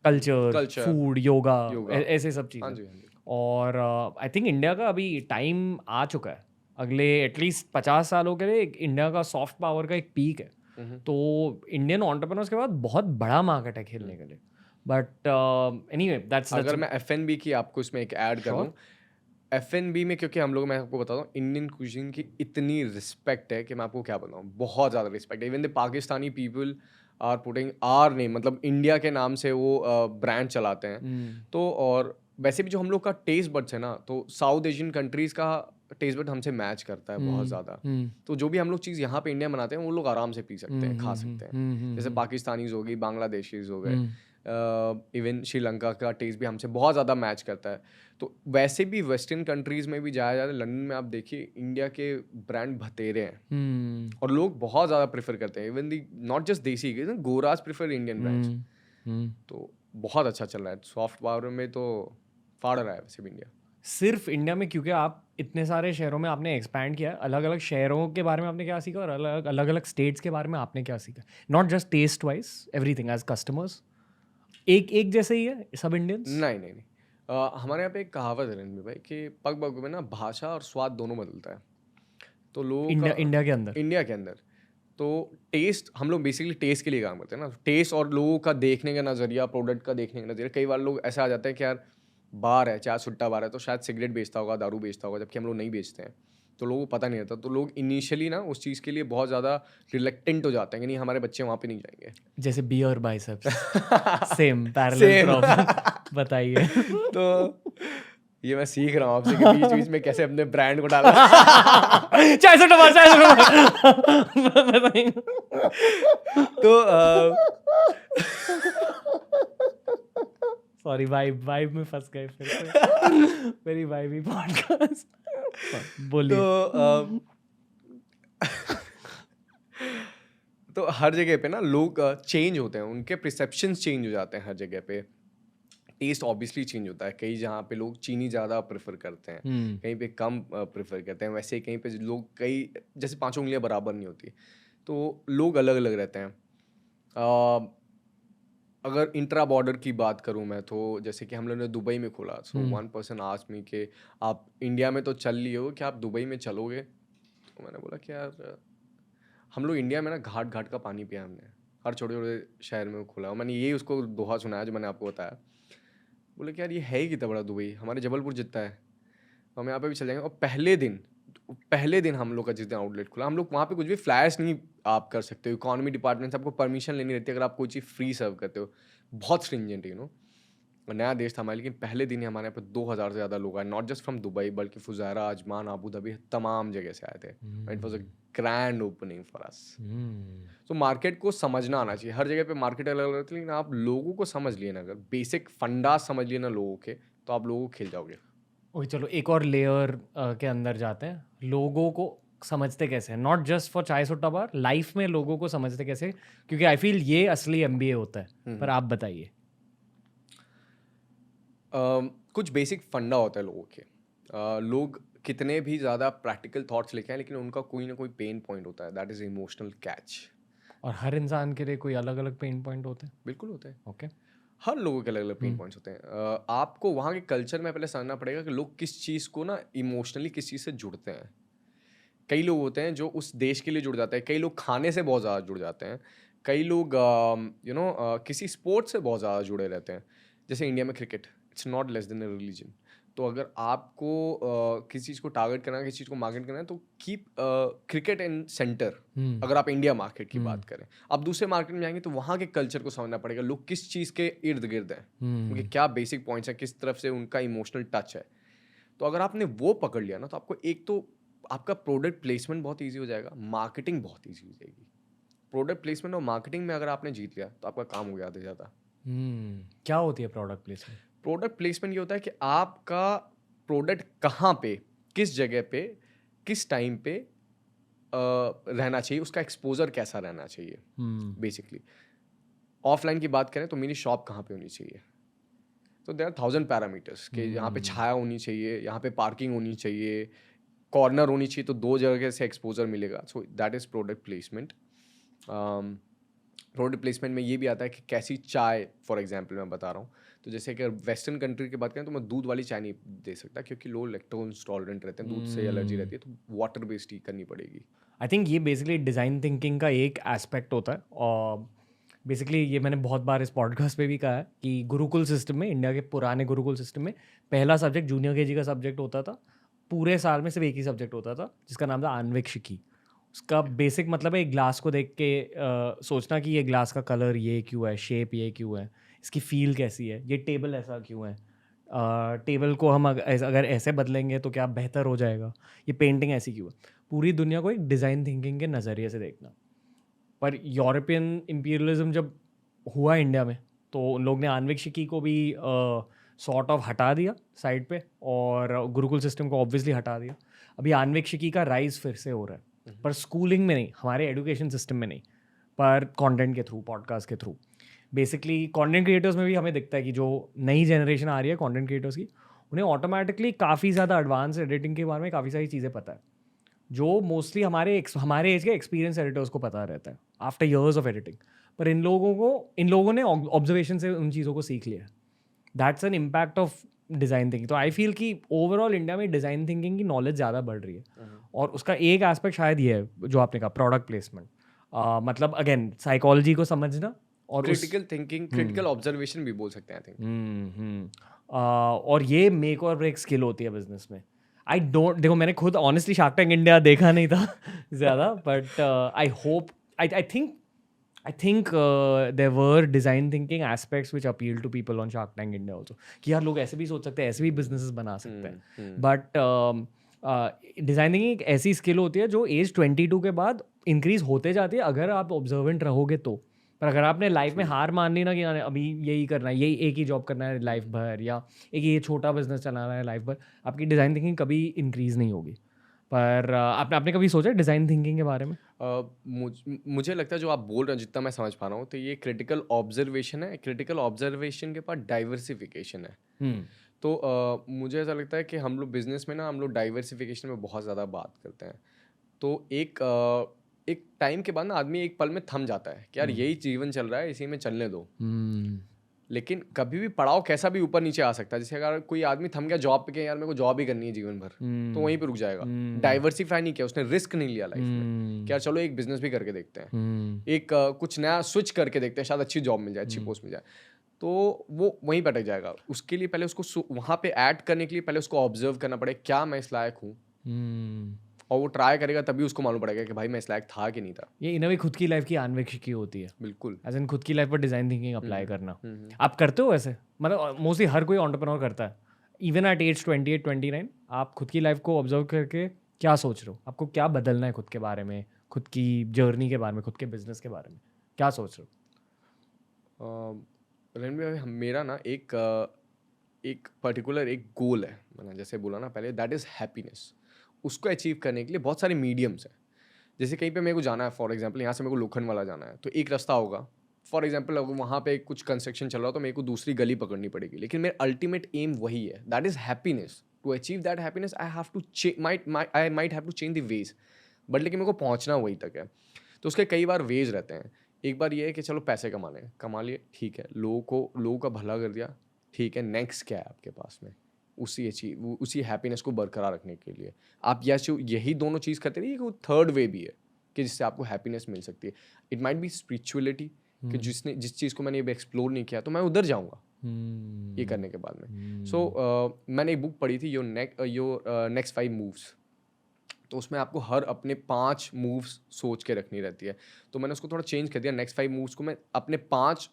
culture, culture, food, yoga, yoga. ऐसे सब हाँ चीज़ें। जी, हाँ जी। और आई थिंक इंडिया का अभी टाइम आ चुका है, अगले एटलीस्ट 50 सालों के लिए इंडिया का सॉफ्ट पावर का एक पीक है। तो इंडियन एंटरप्रेन्योर्स के बाद बहुत बड़ा मार्केट है खेलने के लिए। बट एनीवे दैट्स अगर मैं एफ.एन.बी की आपको इसमें एक ऐड कर दूं, श्योर। एफ.एन.बी में, क्योंकि हम लोग, मैं आपको बताता हूँ, इंडियन कुजीन की इतनी रिस्पेक्ट है कि मैं आपको क्या बताऊँ, बहुत ज़्यादा रिस्पेक्ट है। Even the Pakistani people are putting our name, मतलब इंडिया के नाम से वो ब्रांड चलाते हैं। तो और वैसे भी जो हम लोग का टेस्ट बड्स है ना, तो साउथ एशियन कंट्रीज़ का टेस्ट बड हमसे मैच करता है बहुत ज़्यादा। तो जो भी हम लोग चीज़ यहाँ पे इंडिया में बनाते हैं, वो लोग आराम से पी सकते हैं, खा सकते हैं। जैसे पाकिस्तानीज़ हो गई, बांग्लादेशीज़ हो गए, इवन श्रीलंका का टेस्ट भी हमसे बहुत ज़्यादा मैच करता है। तो वैसे भी वेस्टर्न कंट्रीज़ में भी जाया जाता है, लंदन में आप देखिए इंडिया के ब्रांड भतेरे हैं, और लोग बहुत ज़्यादा प्रेफर करते हैं। इवन दी नॉट जस्ट देसी, गोराज प्रेफर इंडियन ब्रांड्स। तो बहुत अच्छा चल रहा है सॉफ्ट पावर में, तो फाड़ रहा है वैसे भी इंडिया। सिर्फ इंडिया में, क्योंकि आप इतने सारे शहरों में आपने एक्सपैंड किया, अलग अलग शहरों के बारे में आपने क्या सीखा, और अलग अलग अलग स्टेट्स के बारे में आपने क्या सीखा? Not just taste wise, everything as customers एक एक जैसे ही है सब इंडियंस? नहीं, नहीं, नहीं। हमारे यहाँ पे एक कहावत है रणबीर भाई, कि पग-पग में ना भाषा और स्वाद दोनों बदलता है। तो लोगों का इंडिया के अंदर? इंडिया के अंदर, तो टेस्ट, हम लोग बेसिकली टेस्ट के लिए काम करते हैं ना। टेस्ट और लोगों का देखने का नज़रिया, प्रोडक्ट का देखने का नज़रिया। कई बार लोग ऐसा आ जाते हैं कि यार बार है, चाय सुट्टा बार है, तो शायद सिगरेट बेचता होगा, दारू बेचता होगा, जबकि हम लोग नहीं बेचते हैं। तो लोगों को पता नहीं रहता। तो लोग इनिशियली ना उस चीज़ के लिए बहुत ज़्यादा रिलक्टेंट हो जाते हैं कि नहीं, हमारे बच्चे वहाँ पे नहीं जाएंगे। जैसे Beer Biceps, same parallel same. Problem. बताइए। तो ये मैं सीख रहा हूँ आपसे कि बीच बीच में कैसे अपने ब्रांड को डालना। चाय से बताइए। तो सॉरी, वाइब में फंस गए फिर से। Very vibey podcast. तो बोलिए। तो हर जगह पे ना लोग चेंज होते हैं, उनके परसेप्शंस चेंज हो जाते हैं हर जगह पे। टेस्ट ऑब्वियसली चेंज होता है। कई जहाँ पे लोग चीनी ज़्यादा प्रेफर करते हैं, कहीं पे कम प्रेफर करते हैं। वैसे ही कहीं पे लोग, कई जैसे 5 उंगलियां बराबर नहीं होती, तो लोग अलग अलग रहते हैं। अगर इंट्रा बॉर्डर की बात करूं मैं, तो जैसे कि हम लोगों ने दुबई में खोला, so one person asked me कि आप इंडिया में तो चल लिए हो, क्या आप दुबई में चलोगे? तो मैंने बोला कि यार हम लोग इंडिया में ना घाट घाट का पानी पिया हमने, हर छोटे छोटे शहर में खोला। मैंने यही उसको दोहा सुनाया जो मैंने आपको बताया। बोले कि यार ये है ही कितना बड़ा दुबई, हमारे जबलपुर जितना है, तो हम यहाँ पे भी चल जाएंगे। और पहले दिन पहले दिन हम लोग का जिस दिन आउटलेट खुला, हम लोग वहाँ पे कुछ भी फ्लैश नहीं आप कर सकते हो, इकोनॉमी डिपार्टमेंट से आपको परमिशन लेनी रहती है अगर आप कोई चीज़ फ्री सर्व करते हो, बहुत स्ट्रिंजेंट यू नो। नया देश था हमारा, लेकिन पहले दिन ही हमारे यहाँ पे 2000 से ज़्यादा लोग आए, नॉट जस्ट फ्रॉम दुबई बल्कि फुजायरा, अजमान, अबू धाबी, तमाम जगह से आए थे। It was a grand opening for us. तो मार्केट को समझना आना चाहिए, हर जगह पे मार्केट अलग अलग रहती है, लेकिन आप लोगों को समझ लिए ना, अगर बेसिक फंडा समझ लिए ना लोगों के, तो आप लोगों को खेल जाओगे। ओके, चलो एक और लेयर के अंदर जाते हैं। लोगों को समझते कैसे हैं, नॉट जस्ट फॉर चाय सुट्टा बार, लाइफ में लोगों को समझते कैसे, क्योंकि आई फील ये असली एमबीए होता है। पर आप बताइए। कुछ बेसिक फंडा होता है लोगों के। लोग कितने भी ज़्यादा प्रैक्टिकल थॉट्स लेके आए, लेकिन उनका कोई ना कोई पेन पॉइंट होता है, दैट इज़ इमोशनल कैच। और हर इंसान के लिए कोई अलग अलग पेन पॉइंट होते हैं। बिल्कुल होता है, ओके। हर लोगों के अलग अलग पेन पॉइंट्स होते हैं। आपको वहाँ के कल्चर में पहले समझना पड़ेगा कि लोग किस चीज़ को ना इमोशनली किस चीज़ से जुड़ते हैं। कई लोग होते हैं जो उस देश के लिए जुड़ जाते हैं, कई लोग खाने से बहुत ज़्यादा जुड़ जाते हैं, कई लोग किसी स्पोर्ट से बहुत ज़्यादा जुड़े रहते हैं। जैसे इंडिया में cricket, it's not less than a religion. तो अगर आपको किसी चीज़ को टारगेट करना है, किसी चीज़ को मार्केट करना है, तो कीप क्रिकेट इन सेंटर। अगर आप इंडिया मार्केट की बात करें, आप दूसरे मार्केट में जाएंगे तो वहाँ के कल्चर को समझना पड़ेगा, लोग किस चीज़ के इर्द गिर्द हैं, उनके क्या बेसिक पॉइंट्स हैं, किस तरफ से उनका इमोशनल टच है। तो अगर आपने वो पकड़ लिया ना, तो आपको एक तो आपका प्रोडक्ट प्लेसमेंट बहुत ईजी हो जाएगा, मार्केटिंग बहुत ईजी हो जाएगी। प्रोडक्ट प्लेसमेंट और मार्केटिंग में अगर आपने जीत लिया तो आपका काम हो गया आधे ज़्यादा। क्या होती है प्रोडक्ट प्लेसमेंट? प्रोडक्ट प्लेसमेंट ये होता है कि आपका प्रोडक्ट कहाँ पे, किस जगह पे, किस टाइम पे रहना चाहिए, उसका एक्सपोजर कैसा रहना चाहिए। बेसिकली ऑफलाइन की बात करें तो मेरी शॉप कहाँ पे होनी चाहिए, तो देयर आर 1000 पैरामीटर्स कि यहाँ पे छाया होनी चाहिए, यहाँ पे पार्किंग होनी चाहिए, कॉर्नर होनी चाहिए, तो 2 जगह से एक्सपोजर मिलेगा। So that is product placement. Product placement में ये भी आता है कि कैसी चाय, फॉर एग्जांपल मैं बता रहा हूँ, तो जैसे कि वेस्टर्न कंट्री की बात करें तो मैं दूध वाली चाय नहीं दे सकता, क्योंकि लोग लैक्टोज टॉलरेंट रहते हैं, दूध से एलर्जी रहती है, तो वाटर बेस्ड ही करनी पड़ेगी। आई थिंक ये बेसिकली डिज़ाइन थिंकिंग का एक एस्पेक्ट होता है। और बेसिकली ये मैंने बहुत बार इस पॉडकास्ट पे भी कहा है कि गुरुकुल सिस्टम में, इंडिया के पुराने गुरुकुल सिस्टम में, पहला सब्जेक्ट जूनियर केजी का सब्जेक्ट होता था। पूरे साल में सिर्फ एक ही सब्जेक्ट होता था जिसका नाम था आन्वेक्षिकी। उसका बेसिक मतलब है एक ग्लास को देख के सोचना कि ये ग्लास का कलर ये क्यों है, शेप ये क्यों है, इसकी फील कैसी है, ये टेबल ऐसा क्यों है, टेबल को हम अगर ऐसे बदलेंगे तो क्या बेहतर हो जाएगा, ये पेंटिंग ऐसी क्यों है। पूरी दुनिया को एक डिज़ाइन थिंकिंग के नज़रिए से देखना। पर यूरोपियन इम्पीरियलिज्म जब हुआ इंडिया में, तो उन लोग ने आन्वेक्षिकी को भी सॉर्ट ऑफ हटा दिया साइड पे, और गुरुकुल सिस्टम को ऑब्वियसली हटा दिया। अभी आन्वेक्षिकी का राइज फिर से हो रहा है, पर स्कूलिंग में नहीं, हमारे एजुकेशन सिस्टम में नहीं, पर कंटेंट के थ्रू, पॉडकास्ट के थ्रू। बेसिकली कंटेंट क्रिएटर्स में भी हमें दिखता है कि जो नई जनरेशन आ रही है कंटेंट क्रिएटर्स की, उन्हें ऑटोमेटिकली काफ़ी ज़्यादा एडवांस एडिटिंग के बारे में काफ़ी सारी चीज़ें पता है, जो मोस्टली हमारे एज के एक्सपीरियंस एडिटर्स को पता रहता है आफ्टर ईयर्स ऑफ एडिटिंग। पर इन लोगों ने ऑब्जर्वेशन से उन चीज़ों को सीख लिया। That's an impact of design thinking. तो आई फील कि ओवरऑल इंडिया में डिज़ाइन थिंकिंग की नॉलेज ज़्यादा बढ़ रही है, और उसका एक एस्पेक्ट शायद ये है जो आपने कहा, प्रोडक्ट प्लेसमेंट। मतलब अगेन साइकोलॉजी को समझना और क्रिटिकल थिंकिंग, क्रिटिकल ऑब्जर्वेशन भी बोल सकते हैं, आई थिंक। और ये मेक और ब्रेक स्किल होती है बिजनेस में। आई डोंट, देखो मैंने खुद ऑनेस्टली शार्क टैंक इंडिया देखा नहीं था ज़्यादा, but I think there were design thinking aspects which appeal to people on Shark Tank India also, कि यार लोग ऐसे भी सोच सकते हैं, ऐसे भी बिजनेसेस बना सकते हैं। बट डिज़ाइन थिंकिंग एक ऐसी स्किल होती है जो एज 22 के बाद इंक्रीज होते जाती है, अगर आप ऑब्जर्वेंट रहोगे तो। पर अगर आपने लाइफ में हार मान ली ना कि अभी यही करना है, यही एक ही जॉब करना है लाइफ भर, या एक ये छोटा बिजनेस चलाना है लाइफ भर, आपकी डिज़ाइन थिंकिंग कभी इंक्रीज नहीं होगी। पर आपने कभी सोचा डिज़ाइन थिंकिंग के बारे में? मुझे लगता है जो आप बोल रहे हैं, जितना मैं समझ पा रहा हूँ, तो ये क्रिटिकल ऑब्जर्वेशन है। क्रिटिकल ऑब्जर्वेशन के बाद डाइवर्सिफिकेशन है। तो मुझे ऐसा लगता है कि हम लोग बिजनेस में ना, हम लोग डाइवर्सिफिकेशन में बहुत ज़्यादा बात करते हैं। तो एक टाइम के बाद ना आदमी एक पल में थम जाता है कि यार यही जीवन चल रहा है, इसी में चलने दो। लेकिन कभी भी पड़ाव कैसा भी ऊपर नीचे आ सकता है। जैसे अगर कोई आदमी थम गया जॉब पे कि यार मेरे को जॉब ही करनी है जीवन भर, तो वहीं पे रुक जाएगा। डाइवर्सिफाई नहीं किया उसने, रिस्क नहीं लिया लाइफ में कि यार चलो एक बिजनेस भी करके देखते हैं, एक कुछ नया स्विच करके देखते हैं, शायद अच्छी जॉब मिल जाए, अच्छी पोस्ट मिल जाए। तो वो वहीं पर अटक जाएगा। उसके लिए पहले उसको वहाँ पे ऐड करने के लिए पहले उसको ऑब्जर्व करना पड़े, क्या मैं इस लायक हूँ, और वो ट्राई करेगा तभी उसको मालूम पड़ेगा कि भाई मैं इस लायक था कि नहीं था। ये इन अ वे खुद की लाइफ की अन्वेषिकी होती है, बिल्कुल। एज इन खुद की लाइफ पर डिज़ाइन थिंकिंग अप्लाई करना। हम्म। आप करते हो ऐसे? मतलब मोस्टली हर कोई एंटरप्रेन्योर करता है, इवन एट एज 28 29। आप खुद की लाइफ को ऑब्जर्व करके क्या सोच रहे हो? आपको क्या बदलना है खुद के बारे में, खुद की जर्नी के बारे में, खुद के बिजनेस के बारे में क्या सोच रहे हो? रणबीर भाई, मेरा ना एक पर्टिकुलर एक गोल है, मैंने जैसे बोला ना पहले, दैट इज़ हैप्पीनेस। उसको अचीव करने के लिए बहुत सारे मीडियम्स हैं। जैसे कहीं पे मेरे को जाना है, फॉर एग्जांपल यहाँ से मेरे को लोखंडवाला जाना है, तो एक रास्ता होगा। फॉर एग्जांपल अगर वहाँ पे कुछ कंस्ट्रक्शन चल रहा हो तो मेरे को दूसरी गली पकड़नी पड़ेगी, लेकिन मेरा अल्टीमेट एम वही है, that is happiness. To achieve that happiness I have to I might have to change the ways, but लेकिन मेरे को पहुँचना वहीं तक है। तो उसके कई बार वेज रहते हैं। एक बार ये है कि चलो पैसे कमा लिए, ठीक है, लोगों का भला कर दिया, ठीक है, नेक्स्ट क्या है आपके पास में? उसी हैप्पीनेस को बरकरार रखने के लिए आप यही दोनों चीज़ करते रहिए। एक थर्ड वे भी है कि जिससे आपको हैप्पीनेस मिल सकती है। इट माइट बी स्पिरिचुअलिटी, कि जिस चीज़ को मैंने अभी एक्सप्लोर नहीं किया तो मैं उधर जाऊँगा ये करने के बाद में। सो मैंने एक बुक पढ़ी थी, योर नेक्स्ट 5 मूव्स। तो उसमें आपको हर अपने 5 मूव्स सोच के रखनी रहती है। तो मैंने उसको थोड़ा चेंज कर दिया। नेक्स्ट 5 मूव्स को मैं अपने 5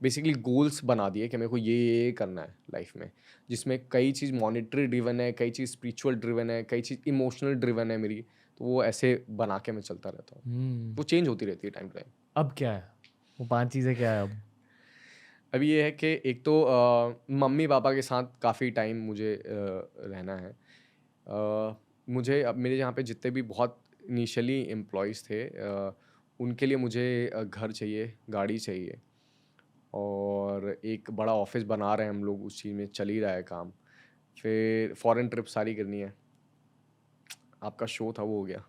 बेसिकली गोल्स बना दिए कि मेरे को ये करना है लाइफ में, जिसमें कई चीज़ मॉनेटरी ड्रिवन है, कई चीज़ स्पिरिचुअल ड्रिवन है, कई चीज़ इमोशनल ड्रिवन है मेरी। तो वो ऐसे बना के मैं चलता रहता हूँ। वो चेंज होती रहती है टाइम टू टाइम। अब क्या है वो 5 चीज़ें, क्या है अब? अभी ये है कि एक तो मम्मी पापा के साथ काफ़ी टाइम मुझे रहना है। मुझे अब मेरे यहाँ पे जितने भी बहुत इनिशियली एम्प्लॉयज़ थे, उनके लिए मुझे घर चाहिए, गाड़ी चाहिए, और एक बड़ा ऑफिस बना रहे हैं हम लोग, उस चीज़ में चल ही रहा है काम। फिर फॉरेन ट्रिप सारी करनी है। आपका शो था वो हो गया।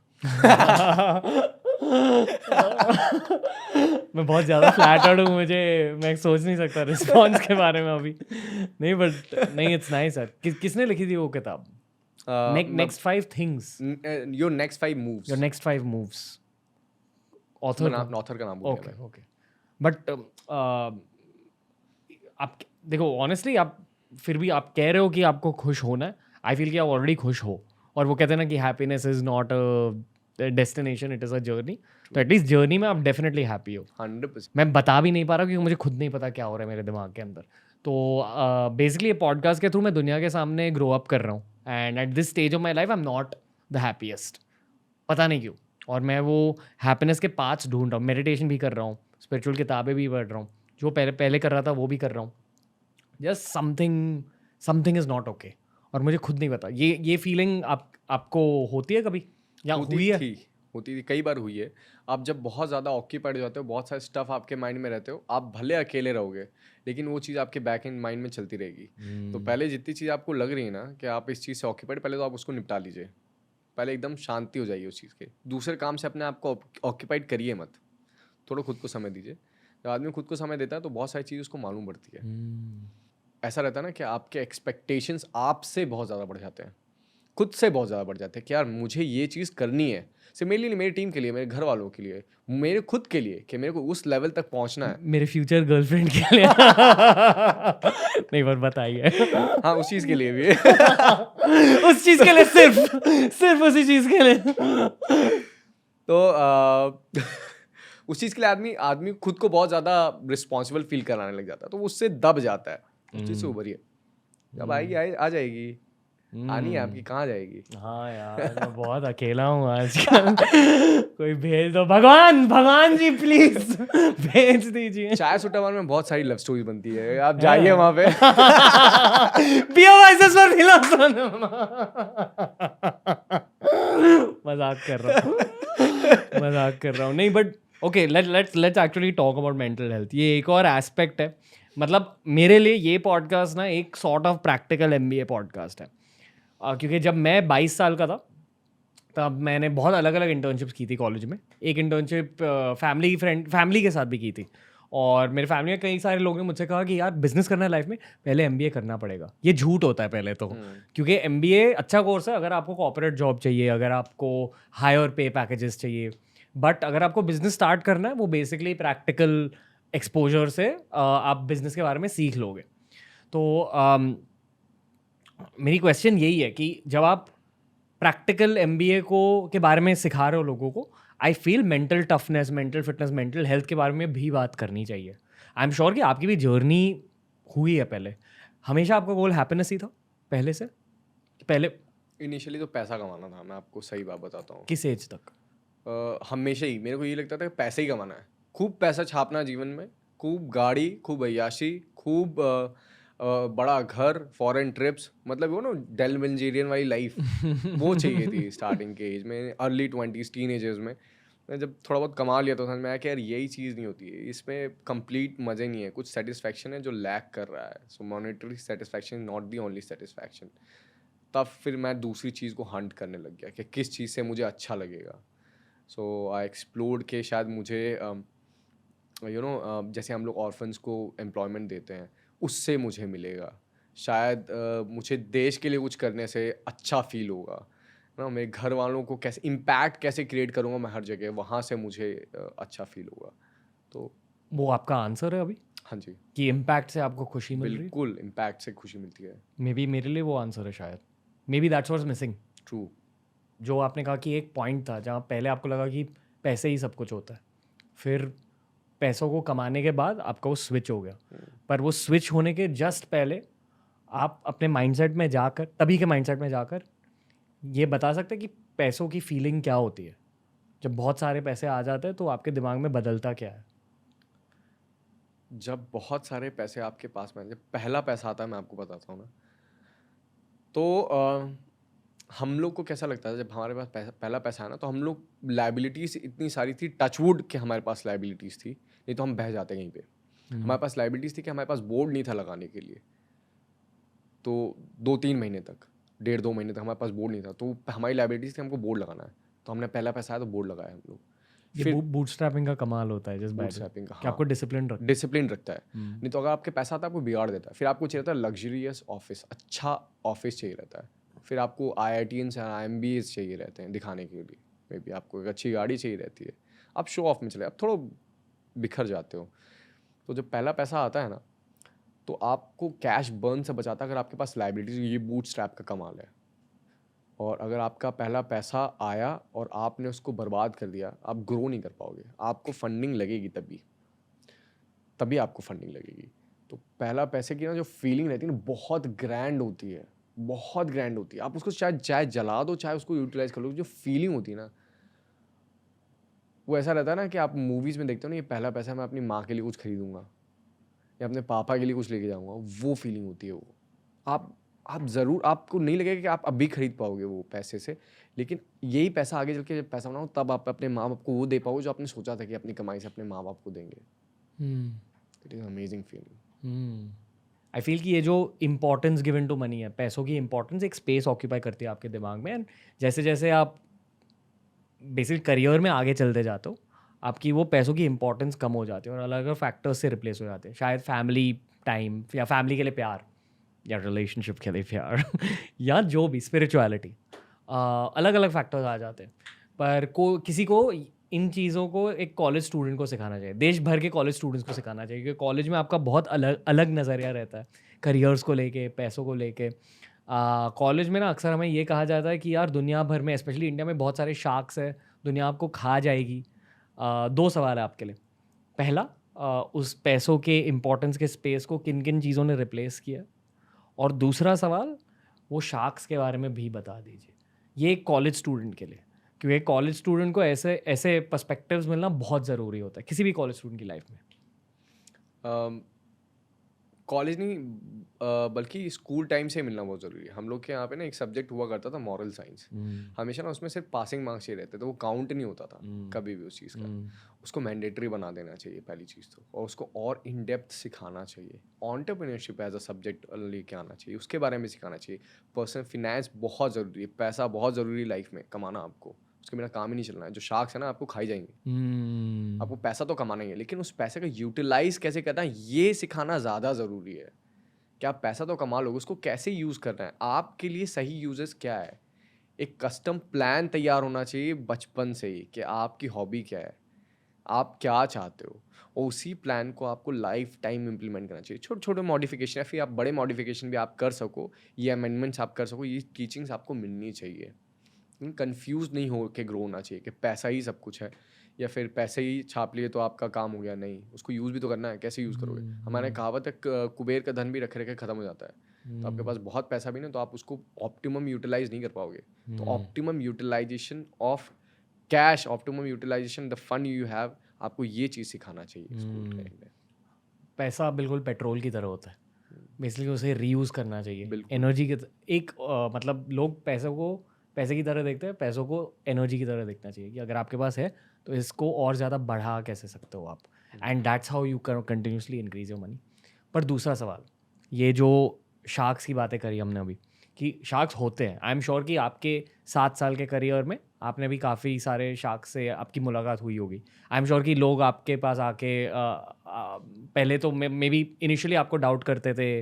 मैं बहुत ज़्यादा फ्लैटर्ड हूँ, मैं सोच नहीं सकता रिस्पॉन्स के बारे में अभी। नहीं बट नहीं, इट्स नाइस सर। किसने लिखी थी वो किताब? Next 5 things, your next 5 moves. Your next 5 moves. Author author का नाम भूल गया मैं। ओके। बट आप देखो, ऑनेस्टली आप फिर भी आप कह रहे हो कि आपको खुश होना है। आई फील कि आप ऑलरेडी खुश हो, और वो कहते हैं ना कि happiness is not a destination, it is a journey. तो एटलीस्ट जर्नी में आप डेफिनेटली हैप्पी हो। 100%। मैं बता भी नहीं पा रहा क्योंकि मुझे खुद नहीं पता क्या हो रहा है मेरे दिमाग के अंदर। तो बेसिकली ये पॉडकास्ट के थ्रू मैं दुनिया के सामने ग्रो अप कर रहा हूँ, and at this stage of my life I am not the happiest, पता नहीं क्यों। और मैं वो हैप्पीनेस के पार्ट्स ढूंढ रहा हूँ, मेडिटेशन भी कर रहा हूँ, स्पिरिचुअल किताबें भी पढ़ रहा हूँ, जो पहले कर रहा था वो भी कर रहा हूँ। Just something is not okay, और मुझे खुद नहीं पता। ये फीलिंग आपको होती है कभी, या हुई है? होती थी, कई बार हुई है। आप जब बहुत ज़्यादा ऑक्यूपाइड हो जाते हो, बहुत सारे स्टफ आपके माइंड में रहते हो, आप भले अकेले रहोगे लेकिन वो चीज़ आपके बैक एंड माइंड में चलती रहेगी। तो पहले जितनी चीज़ आपको लग रही है ना कि आप इस चीज़ से ऑक्यूपाइड, पहले तो आप उसको निपटा लीजिए। पहले एकदम शांति हो जाइए उस चीज़ के। दूसरे काम से अपने आप को ऑक्यूपाइड करिए मत, थोड़ा खुद को समय दीजिए। जब आदमी खुद को समय देता है तो बहुत सारी चीज़ उसको मालूम पड़ती है। ऐसा रहता है ना कि आपके एक्सपेक्टेशंस आपसे बहुत ज़्यादा बढ़ जाते हैं, खुद से बहुत ज़्यादा बढ़ जाते हैं कि यार मुझे ये चीज़ करनी है। सिर्फ मेरे लिए नहीं, मेरी टीम के लिए, मेरे घर वालों के लिए, मेरे खुद के लिए, कि मेरे को उस लेवल तक पहुंचना है। मेरे फ्यूचर गर्लफ्रेंड के लिए नहीं, पर बताइए। हाँ, उस चीज़ के लिए भी। उस चीज़ के लिए, सिर्फ उसी चीज़ के लिए। तो उस चीज़ के लिए आदमी खुद को बहुत ज़्यादा रिस्पॉन्सिबल फील कराने लग जाता है, तो वो उससे दब जाता है। उस चीज़ से उभरिए। जब आएगी आ जाएगी, आनी है आपकी, कहाँ जाएगी? हाँ यार, मैं बहुत अकेला हूँ आजकल। कोई भेज दो, भगवान जी प्लीज भेज दीजिए। चाय सुट्टाबार में बहुत सारी लव स्टोरी बनती है, आप जाइए वहाँ पे। पियो वाइसेस फॉर फिलोसोफर। मजाक कर रहा हूँ। नहीं but okay, let's actually talk about mental health. ये एक और एस्पेक्ट है। मतलब मेरे लिए ये पॉडकास्ट ना एक sort of practical MBA podcast है, क्योंकि जब मैं 22 साल का था तब मैंने बहुत अलग अलग इंटर्नशिप्स की थी कॉलेज में। एक इंटर्नशिप फैमिली के साथ भी की थी, और मेरे फैमिली में कई सारे लोगों ने मुझसे कहा कि यार बिजनेस करना है लाइफ में, पहले MBA करना पड़ेगा। ये झूठ होता है पहले तो, क्योंकि MBA अच्छा कोर्स है अगर आपको कॉर्पोरेट जॉब चाहिए, अगर आपको हायर पे पैकेजेस चाहिए। बट अगर आपको बिजनेस स्टार्ट करना है, वो बेसिकली प्रैक्टिकल एक्सपोजर से आप बिजनेस के बारे में सीख लोगे। तो मेरी क्वेश्चन यही है कि जब आप प्रैक्टिकल एमबीए को के बारे में सिखा रहे हो लोगों को, I feel mental toughness, mental fitness, mental health के बारे में भी बात करनी चाहिए। आई एम श्योर कि आपकी भी जर्नी हुई है पहले। हमेशा आपका गोल हैप्पीनेस ही था पहले से? पहले इनिशियली तो पैसा कमाना था, मैं आपको सही बात बताता हूँ। किस एज तक? हमेशा ही मेरे को ये लगता था कि पैसे ही कमाना है, खूब पैसा छापना है जीवन में, खूब गाड़ी, खूब अय्याशी, खूब बड़ा घर, फॉरेन ट्रिप्स, मतलब वो ना डेल वेंजेरियन वाली लाइफ वो चाहिए थी स्टार्टिंग के एज में, अर्ली 20s, टीन एजर्स में। मैं जब थोड़ा बहुत कमा लिया तो समझ में आया कि यार यही चीज़ नहीं होती है, इसमें कंप्लीट मज़े नहीं है, कुछ सेटिस्फैक्शन है जो लैक कर रहा है। So monetary satisfaction not the only satisfaction. तब फिर मैं दूसरी चीज़ को हंट करने लग गया कि किस चीज़ से मुझे अच्छा लगेगा। सो आई एक्सप्लोर्ड के शायद मुझे जैसे हम लोग ऑर्फन्स को एम्प्लॉयमेंट देते हैं, उससे मुझे मिलेगा। शायद मुझे देश के लिए कुछ करने से अच्छा फील होगा ना, मेरे घर वालों को कैसे इम्पैक्ट कैसे क्रिएट करूँगा मैं हर जगह, वहाँ से मुझे अच्छा फील होगा। तो वो आपका आंसर है अभी हाँ जी, कि इम्पैक्ट से आपको खुशी मिल रही है? बिल्कुल इम्पैक्ट से खुशी मिलती है। मे बी मेरे लिए वो आंसर है शायद। May be that's was missing. True. जो आपने कहा कि एक पॉइंट था जहाँ पहले आपको लगा कि पैसे ही सब कुछ होता है, फिर पैसों को कमाने के बाद आपका वो स्विच हो गया। पर वो स्विच होने के जस्ट पहले आप अपने माइंडसेट में जाकर, तभी के माइंडसेट में जाकर ये बता सकते हैं कि पैसों की फीलिंग क्या होती है जब बहुत सारे पैसे आ जाते हैं, तो आपके दिमाग में बदलता क्या है? जब बहुत सारे पैसे आपके पास में, जब पहला पैसा आता है, मैं आपको बताता हूँ ना, तो हम लोग को कैसा लगता है जब हमारे पास पहला पैसा है ना, तो हम लोग लाइबिलिटीज इतनी सारी थी, टचवुड कि हमारे पास लाइबिलिटीज थी, नहीं तो हम बह जाते कहीं पे। हमारे पास लाइबिलिटीज थी कि हमारे पास बोर्ड नहीं था लगाने के लिए, तो 2-3 महीने तक, 1.5-2 महीने तक हमारे पास बोर्ड नहीं था, तो हमारी लाइबिलिटीज थी हमको बोर्ड लगाना है, तो हमने पहला पैसा आया तो बोर्ड लगाया हम लोग। ये फिर बूटस्ट्रैपिंग का कमाल होता है जिस बूट बैठ स्ट्रैपिंग का, कि आपको डिसिप्लिन रख। डिसिप्लिन रखता है। नहीं तो अगर आपके पैसा आता है आपको बिगाड़ देता है। फिर आपको चाहिए रहता है लग्जरियस ऑफिस, अच्छा ऑफिस चाहिए रहता है। फिर आपको IITs या IMBAs चाहिए रहते हैं दिखाने के लिए, मे बी आपको एक अच्छी गाड़ी चाहिए रहती है, आप शो ऑफ में चले, आप थोड़ा बिखर जाते हो। तो जब पहला पैसा आता है ना, तो आपको कैश बर्न से बचाता है अगर आपके पास लाइबिलिटीज। ये बूट स्ट्रैप का कमाल है। और अगर आपका पहला पैसा आया और आपने उसको बर्बाद कर दिया, आप ग्रो नहीं कर पाओगे, आपको फंडिंग लगेगी तभी, तभी आपको फंडिंग लगेगी। तो पहला पैसे की ना जो फीलिंग रहती है ना, बहुत ग्रैंड होती है, बहुत ग्रैंड होती है। आप उसको चाहे जला दो, चाहे उसको यूटिलाइज कर लो, जो फीलिंग होती है ना, वो ऐसा रहता है ना कि आप मूवीज़ में देखते हो ना, ये पहला पैसा मैं अपनी माँ के लिए कुछ खरीदूंगा या अपने पापा के लिए कुछ लेके जाऊंगा, वो फीलिंग होती है वो। आप ज़रूर, आपको नहीं लगेगा कि आप अभी खरीद पाओगे वो पैसे से, लेकिन यही पैसा आगे चल के जब पैसा बनाओ, तब आप अपने माँ बाप को वो दे पाओगे जो आपने सोचा था कि अपनी कमाई से अपने माँ बाप को देंगे। It is amazing feeling. I feel कि ये जो इम्पोर्टेंस गिवन टू मनी है, पैसों की इंपॉर्टेंस एक स्पेस ऑक्यूपाई करती है आपके दिमाग में, एंड जैसे जैसे आप बेसिक करियर में आगे चलते जाते हो, आपकी वो पैसों की इंपॉर्टेंस कम हो जाती है और अलग अलग फैक्टर्स से रिप्लेस हो जाते हैं। शायद फैमिली टाइम, या फैमिली के लिए प्यार, या रिलेशनशिप के लिए प्यार या जो भी स्पिरिचुअलिटी, अलग अलग फैक्टर्स आ जाते हैं। पर किसी को इन चीज़ों को एक कॉलेज स्टूडेंट को सिखाना चाहिए, देश भर के कॉलेज स्टूडेंट्स को सिखाना चाहिए, क्योंकि कॉलेज में आपका बहुत अलग अलग नज़रिया रहता है करियर्स को लेके, पैसों को लेके। कॉलेज में ना अक्सर हमें ये कहा जाता है कि यार दुनिया भर में, स्पेशली इंडिया में, बहुत सारे शार्क्स है, दुनिया आपको खा जाएगी। दो सवाल है आपके लिए। पहला, उस पैसों के इम्पोर्टेंस के स्पेस को किन किन चीज़ों ने रिप्लेस किया, और दूसरा सवाल, वो शार्क्स के बारे में भी बता दीजिए। ये एक कॉलेज स्टूडेंट के लिए, क्योंकि कॉलेज स्टूडेंट को ऐसे ऐसे पर्सपेक्टिव्स मिलना बहुत ज़रूरी होता है किसी भी कॉलेज स्टूडेंट की लाइफ में। कॉलेज नहीं, बल्कि स्कूल टाइम से मिलना बहुत ज़रूरी है। हम लोग के यहाँ पे ना एक सब्जेक्ट हुआ करता था, मॉरल साइंस। हमेशा ना उसमें सिर्फ पासिंग मार्क्स ही रहते थे, वो काउंट नहीं होता था कभी भी उस चीज़ का। उसको मैंडेटरी बना देना चाहिए पहली चीज़ तो, और उसको और इन डेप्थ सिखाना चाहिए। एंटरप्रेन्योरशिप एज अ सब्जेक्ट लेके आना चाहिए, उसके बारे में सिखाना चाहिए। पर्सनल फिनेंस बहुत ज़रूरी है, पैसा बहुत ज़रूरी है लाइफ में, कमाना आपको, उसके बिना काम ही नहीं चलना है। जो शार्क्स है ना, आपको खाई जाएंगे। आपको पैसा तो कमाना ही है, लेकिन उस पैसे का यूटिलाइज कैसे करना है, ये सिखाना ज़्यादा ज़रूरी है। कि आप पैसा तो कमा लोगे, उसको कैसे यूज़ करना है, आपके लिए सही यूजेस क्या है। एक कस्टम प्लान तैयार होना चाहिए बचपन से ही कि आपकी हॉबी क्या है, आप क्या चाहते हो, और उसी प्लान को आपको लाइफ टाइम इम्प्लीमेंट करना चाहिए। छोटे छोटे मॉडिफिकेशन या फिर आप बड़े मॉडिफिकेशन भी आप कर सको, ये अमेंडमेंट्स आप कर सको, ये टीचिंग्स आपको मिलनी चाहिए। कंफ्यूज नहीं हो के ग्रो होना चाहिए कि पैसा ही सब कुछ है या फिर पैसे ही छाप लिए तो आपका काम हो गया। नहीं, उसको यूज़ भी तो करना है। कैसे यूज़ करोगे? हमारे कहावत है कुबेर का धन भी रखे रखे ख़त्म हो जाता है। तो आपके पास बहुत पैसा भी ना, तो आप उसको ऑप्टिमम यूटिलाइज नहीं कर पाओगे। तो optimum utilization of cash, optimum utilization the fund you have, आपको ये चीज़ सिखाना चाहिए स्कूल टाइम में। पैसा बिल्कुल पेट्रोल की तरह होता है, बेसिकली उसे रीयूज़ करना चाहिए। बिल्कुल। एनर्जी के एक मतलब लोग पैसे की तरह देखते हैं, पैसों को एनर्जी की तरह देखना चाहिए कि अगर आपके पास है तो इसको और ज़्यादा बढ़ा कैसे सकते हो आप, and that's how you continuously increase your money. पर दूसरा सवाल, ये जो शार्क्स की बातें करी हमने अभी, कि शार्क्स होते हैं, आई एम श्योर कि आपके 7 साल के करियर में आपने भी काफ़ी सारे शार्क्स से आपकी मुलाकात हुई होगी। आई एम श्योर कि लोग आपके पास आके पहले तो मे बी इनिशियली आपको डाउट करते थे,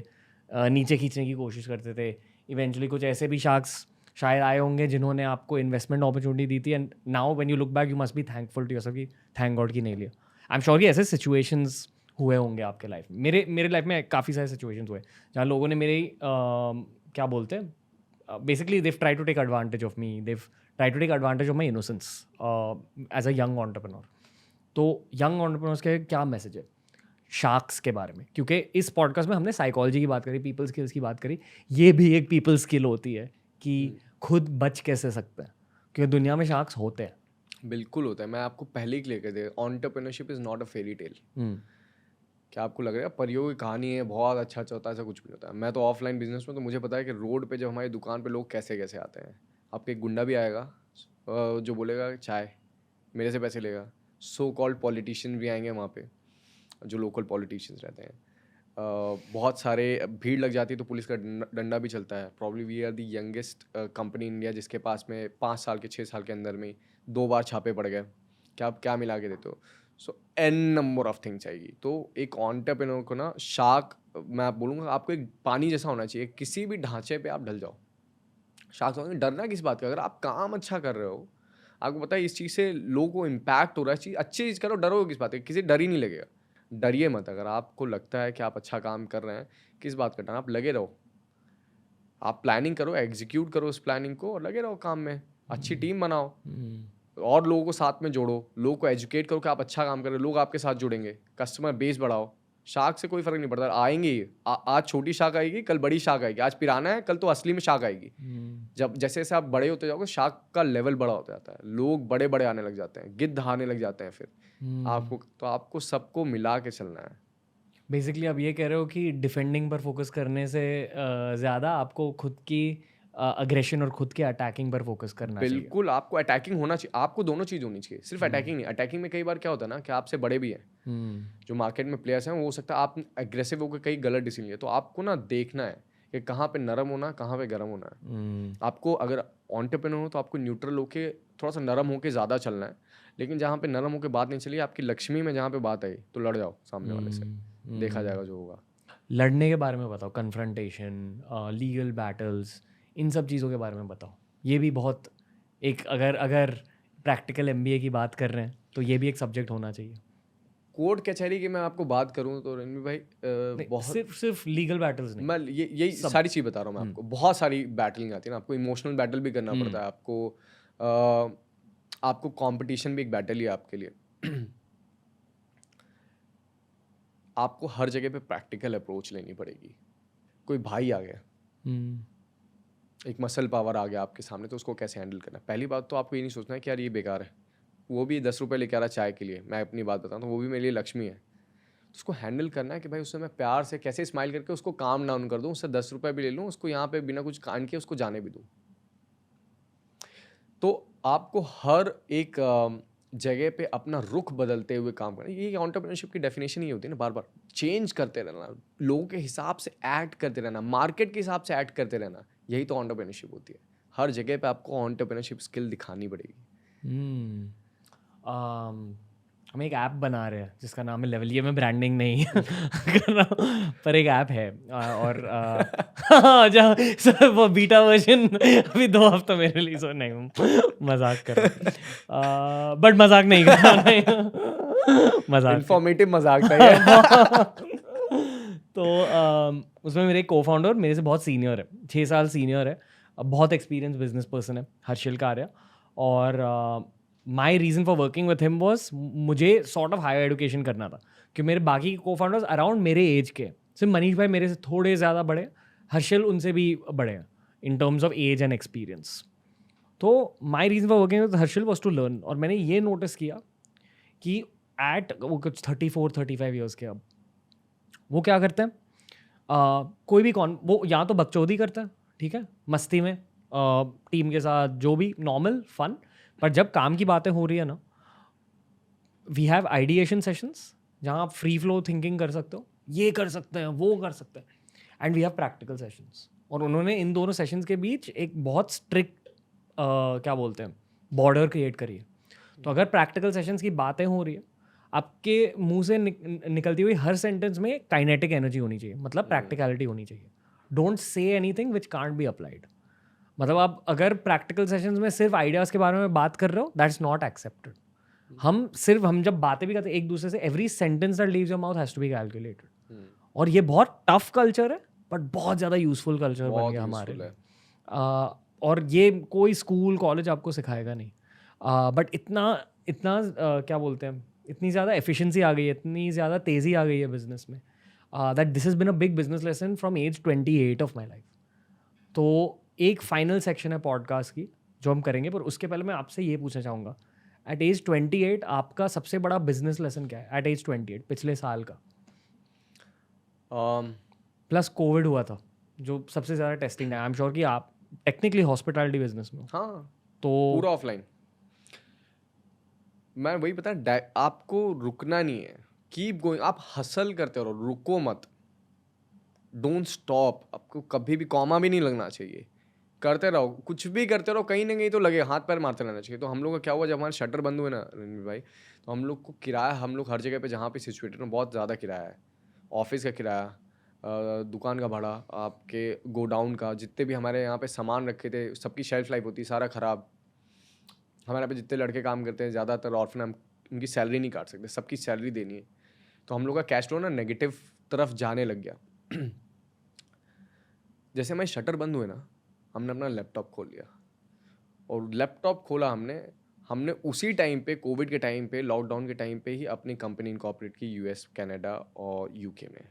नीचे खींचने की कोशिश करते थे। इवेंचुअली कुछ ऐसे भी शार्क्स शायद आए होंगे जिन्होंने आपको इन्वेस्टमेंट अपॉर्चुनिटी दी थी, and now when you look back you must be thankful to yourself कि थैंक गॉड कि नहीं लिया। आई एम श्योर कि ऐसे सिचुएशंस हुए होंगे आपके लाइफ में। मेरे लाइफ में काफ़ी सारे सिचुएशंस हुए जहाँ लोगों ने मेरे क्या बोलते हैं, basically they've tried to take advantage of me, they've tried to take advantage of my innocence as a young entrepreneur. तो young entrepreneurs के क्या मैसेज है शार्क्स के बारे में? क्योंकि इस पॉडकास्ट में हमने साइकोलॉजी की बात करी, पीपल स्किल्स की बात करी, ये भी एक पीपल स्किल होती है कि खुद बच कैसे सकते हैं, क्योंकि दुनिया में शार्क्स होते हैं। बिल्कुल होता है। मैं आपको पहले ही क्लियर कर दिया, entrepreneurship is not a fairy tale. क्या आपको लग रहा है परियों की कहानी है, बहुत अच्छा अच्छा होता है? ऐसा कुछ भी होता है। मैं तो ऑफलाइन बिजनेस में, तो मुझे पता है कि रोड पे जब हमारी दुकान पे लोग कैसे कैसे आते हैं। आपके एक गुंडा भी आएगा जो बोलेगा चाय, मेरे से पैसे लेगा। सो कॉल्ड पॉलिटिशियन भी आएंगे वहाँ पे, जो लोकल पॉलिटिशियंस रहते हैं। बहुत सारे भीड़ लग जाती है तो पुलिस का डंडा भी चलता है। Probably we are the youngest company India जिसके पास में 5 साल के 6 साल के अंदर में 2 बार छापे पड़ गए। क्या मिला के देते हो? सो एन नंबर ऑफ थिंग्स चाहिए। तो एक एंटरप्रेन्योर को ना, शार्क मैं बोलूँगा आपको एक पानी जैसा होना चाहिए। किसी भी ढांचे पे आप ढल जाओ, शार्क होंगे। डरना किस बात का? अगर आप काम अच्छा कर रहे हो, आपको पता है इस चीज़ से लोगों को इम्पैक्ट हो रहा है, चीज़ अच्छी चीज़ करो, डरोगे किस बात है? किसी डर ही नहीं लगेगा। डरिए मत। अगर आपको लगता है कि आप अच्छा काम कर रहे हैं, किस बात का डर? आप लगे रहो, आप प्लानिंग करो, एग्जीक्यूट करो उस प्लानिंग को और लगे रहो काम में। अच्छी टीम बनाओ और लोगों को साथ में जोड़ो, लोगों को एजुकेट करो कि आप अच्छा काम कर रहे हो, लोग आपके साथ जुड़ेंगे। कस्टमर बेस बढ़ाओ। शार्क से कोई फर्क नहीं पड़ता, आएंगे ही। आज छोटी शार्क आएगी, कल बड़ी शार्क आएगी। आज पिराना है, कल तो असली में शार्क आएगी। जब जैसे जैसे आप बड़े होते जाओगे, शार्क का लेवल बड़ा होता जाता है, लोग बड़े बड़े आने लग जाते हैं, गिद्ध आने लग जाते हैं। फिर आपको सबको मिला के चलना है। बेसिकली आप ये कह रहे हो कि डिफेंडिंग पर फोकस करने से ज़्यादा आपको खुद की अग्रेशन और खुद के अटैकिंग पर फोकस करना चाहिए। बिल्कुल, आपको अटैकिंग होना चाहिए। आपको दोनों चीज़ होनी चाहिए, सिर्फ अटैकिंग नहीं। अटैकिंग में कई बार क्या होता है ना कि आपसे बड़े भी हैं, जो मार्केट में प्लेयर्स हैं, वो हो सकता है आप एग्रेसिव होकर कई गलत डिसीजन लिए। तो आपको ना देखना है कि कहाँ पे नरम होना, कहाँ पे गर्म होना है। आपको अगर एंटरप्रेन्योर हो तो आपको न्यूट्रल होके, थोड़ा सा नरम होके ज़्यादा चलना है। लेकिन जहाँ पे नरम होके बात नहीं चली, आपकी लक्ष्मी में जहाँ पे बात आई, तो लड़ जाओ सामने वाले से, देखा जाएगा जो होगा। लड़ने के बारे में बताओ, कन्फ्रंटेशन, लीगल बैटल्स, इन सब चीज़ों के बारे में बताओ। ये भी बहुत एक, अगर प्रैक्टिकल MBA की बात कर रहे हैं तो ये भी एक सब्जेक्ट होना चाहिए। कोर्ट कचहरी की मैं आपको बात करूं तो रणवीर भाई बहुत सिर्फ लीगल बैटल्स नहीं, मैं यही सारी चीज़ बता रहा हूँ मैं आपको। बहुत सारी बैटलिंग आती है ना, आपको इमोशनल बैटल भी करना पड़ता है। आपको कंपटीशन भी एक बैटल ही है आपके लिए। आपको हर जगह पे प्रैक्टिकल अप्रोच लेनी पड़ेगी। कोई भाई आ गया, एक मसल पावर आ गया आपके सामने, तो उसको कैसे हैंडल करना है? पहली बात तो आपको ये नहीं सोचना है कि यार ये बेकार है, वो भी 10 रुपये लेके आ रहा है चाय के लिए। मैं अपनी बात बताऊँ तो वो भी मेरे लिए लक्ष्मी है। तो उसको हैंडल करना है कि भाई उससे मैं प्यार से कैसे स्माइल करके उसको काम डाउन कर दूँ, उससे 10 रुपये भी ले लूँ, उसको यहाँ पे बिना कुछ कान के उसको जाने भी दूँ। तो आपको हर एक जगह पे अपना रुख बदलते हुए काम करना। ये एंटरप्रेन्योरशिप की डेफिनेशन ही होती है ना, बार बार चेंज करते रहना, लोगों के हिसाब से एक्ट करते रहना, मार्केट के हिसाब से एक्ट करते रहना। यही तो एंटरप्रेन्योरशिप होती है। हर जगह पे आपको एंटरप्रेन्योरशिप स्किल दिखानी पड़ेगी। हम एक ऐप बना रहे हैं जिसका नाम है लेवल। ये मैं ब्रांडिंग नहीं कर रहा हूँ, पर एक ऐप है और जहाँ वो बीटा वर्जन अभी 2 हफ्ता में रिलीज हो। नहीं, मजाक कर रहा, बट मजाक नहीं कर रहा, मजाक, इन्फॉर्मेटिव मजाक था ये। तो उसमें मेरे को फाउंडर मेरे से बहुत सीनियर है, 6 साल सीनियर है। बहुत एक्सपीरियंस बिजनेस पर्सन है हर्षिल कारिया, और माई reason for working with him was मुझे सॉर्ट ऑफ हायर एजुकेशन करना था, कि मेरे बाकी को फाउंडर्स अराउंड मेरे एज के, सिर्फ मनीष भाई मेरे से थोड़े ज़्यादा बड़े, हर्षिल उनसे भी बड़े हैं in terms of age and experience. तो my reason for working with Harshil was to learn, और मैंने ये नोटिस किया कि एट वो कुछ 34-35 ईयर्स के, अब वो क्या करते हैं, कोई भी वो या तो बकचोदी करता है, ठीक है, मस्ती में टीम के साथ, जो भी नॉर्मल फन, पर जब काम की बातें हो रही है ना, वी हैव आइडिएशन सेशंस जहाँ आप फ्री फ्लो थिंकिंग कर सकते हो, ये कर सकते हैं, वो कर सकते हैं, and we have practical sessions. और उन्होंने इन दोनों सेशंस के बीच एक बहुत स्ट्रिक्ट क्या बोलते हैं बॉर्डर क्रिएट करी है। तो अगर प्रैक्टिकल सेशंस की बातें हो रही है, आपके मुंह से निकलती हुई हर सेंटेंस में काइनेटिक एनर्जी होनी चाहिए, मतलब प्रैक्टिकलिटी होनी चाहिए। Don't say anything which can't be applied. मतलब आप अगर प्रैक्टिकल सेशंस में सिर्फ आइडियाज़ के बारे में बात कर रहे हो, दैट्स नॉट एक्सेप्टेड। हम जब बातें भी करते हैं एक दूसरे से, every sentence that leaves your mouth has to be calculated. और ये बहुत टफ कल्चर है, बट बहुत ज़्यादा यूजफुल कल्चर बन गया हमारे लिए। और ये कोई स्कूल कॉलेज आपको सिखाएगा नहीं, बट इतना इतना क्या बोलते हैं, इतनी ज़्यादा एफिशिएंसी आ गई है, इतनी ज़्यादा तेज़ी आ गई है बिजनेस में, that this has been a big business lesson from age 28 of my life. तो एक फाइनल सेक्शन है पॉडकास्ट की जो हम करेंगे, पर उसके पहले मैं आपसे ये पूछना चाहूँगा, एट एज 28 आपका सबसे बड़ा बिजनेस लेसन क्या है? एट एज 28 पिछले साल का, प्लस कोविड हुआ था जो सबसे ज़्यादा टेस्टिंग है। आई एम श्योर कि आप टेक्निकली हॉस्पिटैलिटी बिजनेस में हो, हाँ, तो पूरा ऑफलाइन। मैं वही पता, आपको रुकना नहीं है, कीप गोइंग, आप हसल करते रहो, रुको मत, डोंट स्टॉप। आपको कभी भी कॉमा भी नहीं लगना चाहिए, करते रहो, कुछ भी करते रहो, कहीं ना कहीं तो लगे, हाथ पैर मारते रहना चाहिए। तो हम लोग का क्या हुआ, जब हमारे शटर बंद हुए ना रणवीर भाई, तो हम लोग को किराया, हम लोग हर जगह पे जहाँ पे सिचुएटेड है बहुत ज़्यादा किराया है, ऑफिस का किराया, दुकान का भाड़ा, आपके गोडाउन का, जितने भी हमारे यहाँ पे सामान रखे थे सबकी शेल्फ लाइफ होती, सारा ख़राब। हमारे यहाँ पे जितने लड़के काम करते हैं ज़्यादातर ऑर्फन, हम उनकी सैलरी नहीं काट सकते, सबकी सैलरी देनी है। तो हम लोग का कैश फ्लो ना नेगेटिव तरफ जाने लग गया। जैसे हमारे शटर बंद हुए ना, हमने अपना लैपटॉप खोल लिया, और लैपटॉप खोला हमने उसी टाइम पे, कोविड के टाइम पे, लॉकडाउन के टाइम पे ही अपनी कंपनी इनकॉर्पोरेट की यूएस, कनाडा और यूके में।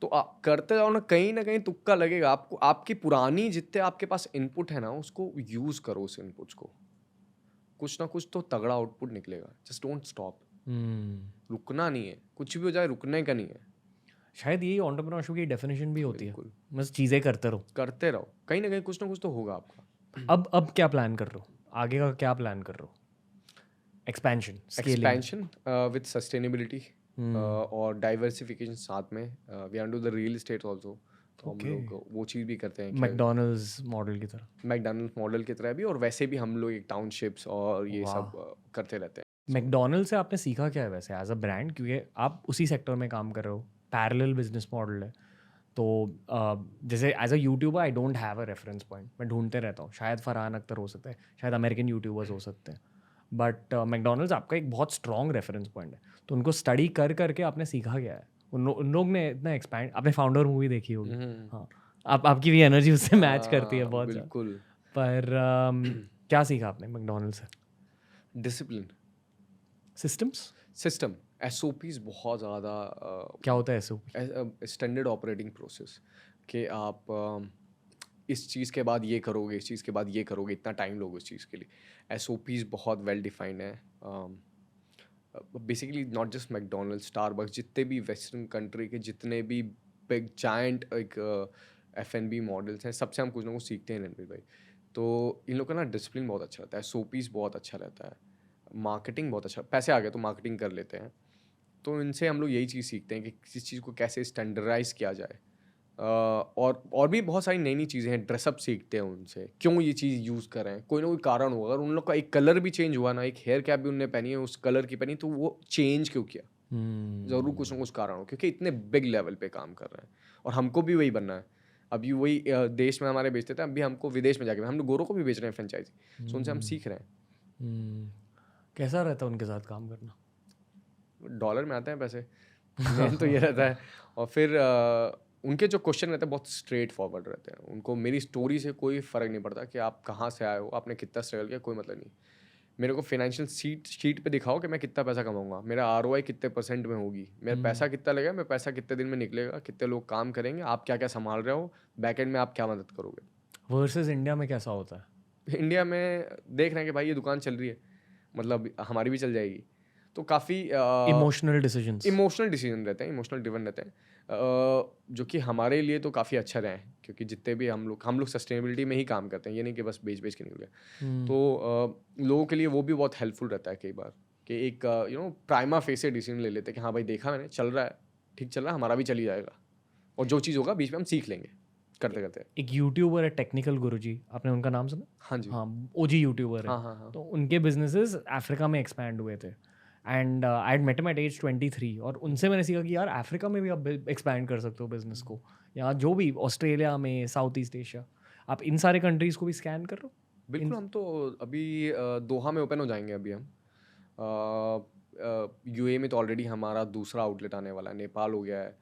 तो आप करते जाओ ना कहीं तुक्का लगेगा आपको। आपकी पुरानी जितने आपके पास इनपुट है ना, उसको यूज करो, उस इनपुट्स को, कुछ ना कुछ तो तगड़ा आउटपुट निकलेगा। जस्ट डोंट स्टॉप, रुकना नहीं है, कुछ भी हो जाए रुकने का नहीं है। शायद यही एंटरप्रेन्योरशिप की डेफिनेशन भी होती है, बिल्कुल, बस चीज़ें करते रहो, कहीं ना कहीं कुछ ना कुछ तो होगा आपका। अब क्या प्लान कर रहे हो, आगे का क्या प्लान कर रहे हो? Expansion, scaling? Expansion with sustainability और डाइवर्सिफिकेशन साथ में। We are to the real estate also, तो हम लोग वो चीज़ भी करते हैं। मैकडॉनल्ड्स मॉडल की तरह? मैकडॉनल्ड्स मॉडल की तरह भी, और वैसे भी हम लोग एक टाउनशिप्स और ये सब करते रहते हैं। मैकडॉनल्ड से आपने सीखा क्या है वैसे एज अ ब्रांड, क्योंकि आप उसी सेक्टर में काम कर रहे हो, पैरेलल बिजनेस मॉडल है, तो जैसे as a YouTuber I don't have a reference point, मैं ढूंढते रहता हूँ, शायद फरहान अख्तर हो सकते हैं, शायद अमेरिकन यूट्यूबर्स हो सकते हैं, बट मैकडॉनल्ड्स आपका एक बहुत स्ट्रॉन्ग रेफरेंस पॉइंट है। तो उनको स्टडी कर करके आपने सीखा क्या है? उन लोग ने इतना एक्सपैंड, आपने फाउंडर मूवी देखी होगी, हाँ, आपकी भी एनर्जी उससे मैच करती है बहुत ज़्यादा। बिल्कुल। पर क्या सीखा आपने मैकडॉनल्ड से? डिसिप्लिन, सिस्टम SOPs बहुत ज़्यादा। क्या होता है SOP? स्टैंडर्ड ऑपरेटिंग प्रोसेस, कि आप इस चीज़ के बाद ये करोगे, इस चीज़ के बाद ये करोगे, इतना टाइम लोगे उस चीज़ के लिए। SOPs बहुत वेल डिफाइंड है। Basically not just McDonald's, Starbucks, जितने भी वेस्टर्न कंट्री के जितने भी बिग जायंट एक F&B मॉडल्स हैं, सबसे हम कुछ ना कुछ सीखते हैं रणवीर भाई। तो इन लोग का ना डिसिप्लिन बहुत अच्छा रहता है, SOPs बहुत अच्छा रहता है, मार्केटिंग बहुत अच्छा, पैसे आ गए तो मार्केटिंग कर लेते हैं। तो इनसे हम लोग यही चीज़ सीखते हैं कि किसी चीज़ को कैसे स्टैंडर्डाइज किया जाए। और भी बहुत सारी नई नई चीज़ें हैं, ड्रेसअप सीखते हैं उनसे, क्यों ये चीज़ यूज़ कर रहे हैं, कोई ना कोई कारण होगा। अगर उन लोग का एक कलर भी चेंज हुआ ना, एक हेयर कैप भी उनने पहनी है उस कलर की पहनी, तो वो चेंज क्यों किया, ज़रूर कुछ ना कुछ कारण हो, क्योंकि इतने बिग लेवल पे काम कर रहे हैं। और हमको भी वही बनना है। अभी वही देश में हमारे बेचते थे, अभी हमको विदेश में जाके, हम लोग गोरों को भी बेच रहे हैं फ्रेंचाइजी, सो उनसे हम सीख रहे हैं। कैसा रहता है उनके साथ काम करना? डॉलर में आते हैं पैसे, मेन तो ये रहता है। और फिर उनके जो क्वेश्चन रहते हैं बहुत स्ट्रेट फॉरवर्ड रहते हैं, उनको मेरी स्टोरी से कोई फ़र्क नहीं पड़ता कि आप कहाँ से आए हो, आपने कितना स्ट्रगल किया, कोई मतलब नहीं। मेरे को फाइनेंशियल शीट पे दिखाओ कि मैं कितना पैसा कमाऊंगा, मेरा आरओआई कितने % में होगी, मेरा पैसा कितना लगेगा, मेरा पैसा कितने दिन में निकलेगा, कितने लोग काम करेंगे, आप क्या क्या संभाल रहे हो, बैक एंड में आप क्या मदद करोगे। वर्सेस इंडिया में कैसा होता है? इंडिया में देख रहे हैं कि भाई ये दुकान चल रही है, मतलब हमारी भी चल जाएगी, तो काफ़ी इमोशनल डिसीजंस। इमोशनल डिसीजन रहते हैं, इमोशनल ड्रिवन रहते हैं, जो कि हमारे लिए तो काफ़ी अच्छा रहे हैं, क्योंकि जितने भी हम लोग सस्टेनेबिलिटी में ही काम करते हैं, ये नहीं कि बस बेच बेच के निकल गए। तो लोगों के लिए वो भी बहुत हेल्पफुल रहता है कई बार, कि एक प्राइमा फेसे डिसीजन ले लेते हैं कि हाँ भाई देखा मैंने, चल रहा है, ठीक चल रहा है, हमारा भी चल ही जाएगा, और जो चीज़ होगा बीच में हम सीख लेंगे करते करते। एक यूट्यूबर है टेक्निकल गुरुजी, आपने उनका नाम सुना? हाँ जी। हाँ, ओजी यूट्यूबर है। हाँ हाँ हाँ। तो उनके बिजनेसेस अफ्रीका में एक्सपैंड हुए थे, and I had met him at age 23, और उनसे मैंने सीखा कि यार अफ्रीका में भी आप एक्सपैंड कर सकते हो बिजनेस को, या जो भी ऑस्ट्रेलिया में, साउथ ईस्ट एशिया, आप इन सारे कंट्रीज को भी स्कैन कर रहे हो। बिल्कुल, हम तो अभी दोहा में ओपन हो जाएंगे अभी हम। यूए में तो ऑलरेडी हमारा दूसरा आउटलेट आने वाला है, नेपाल हो गया है,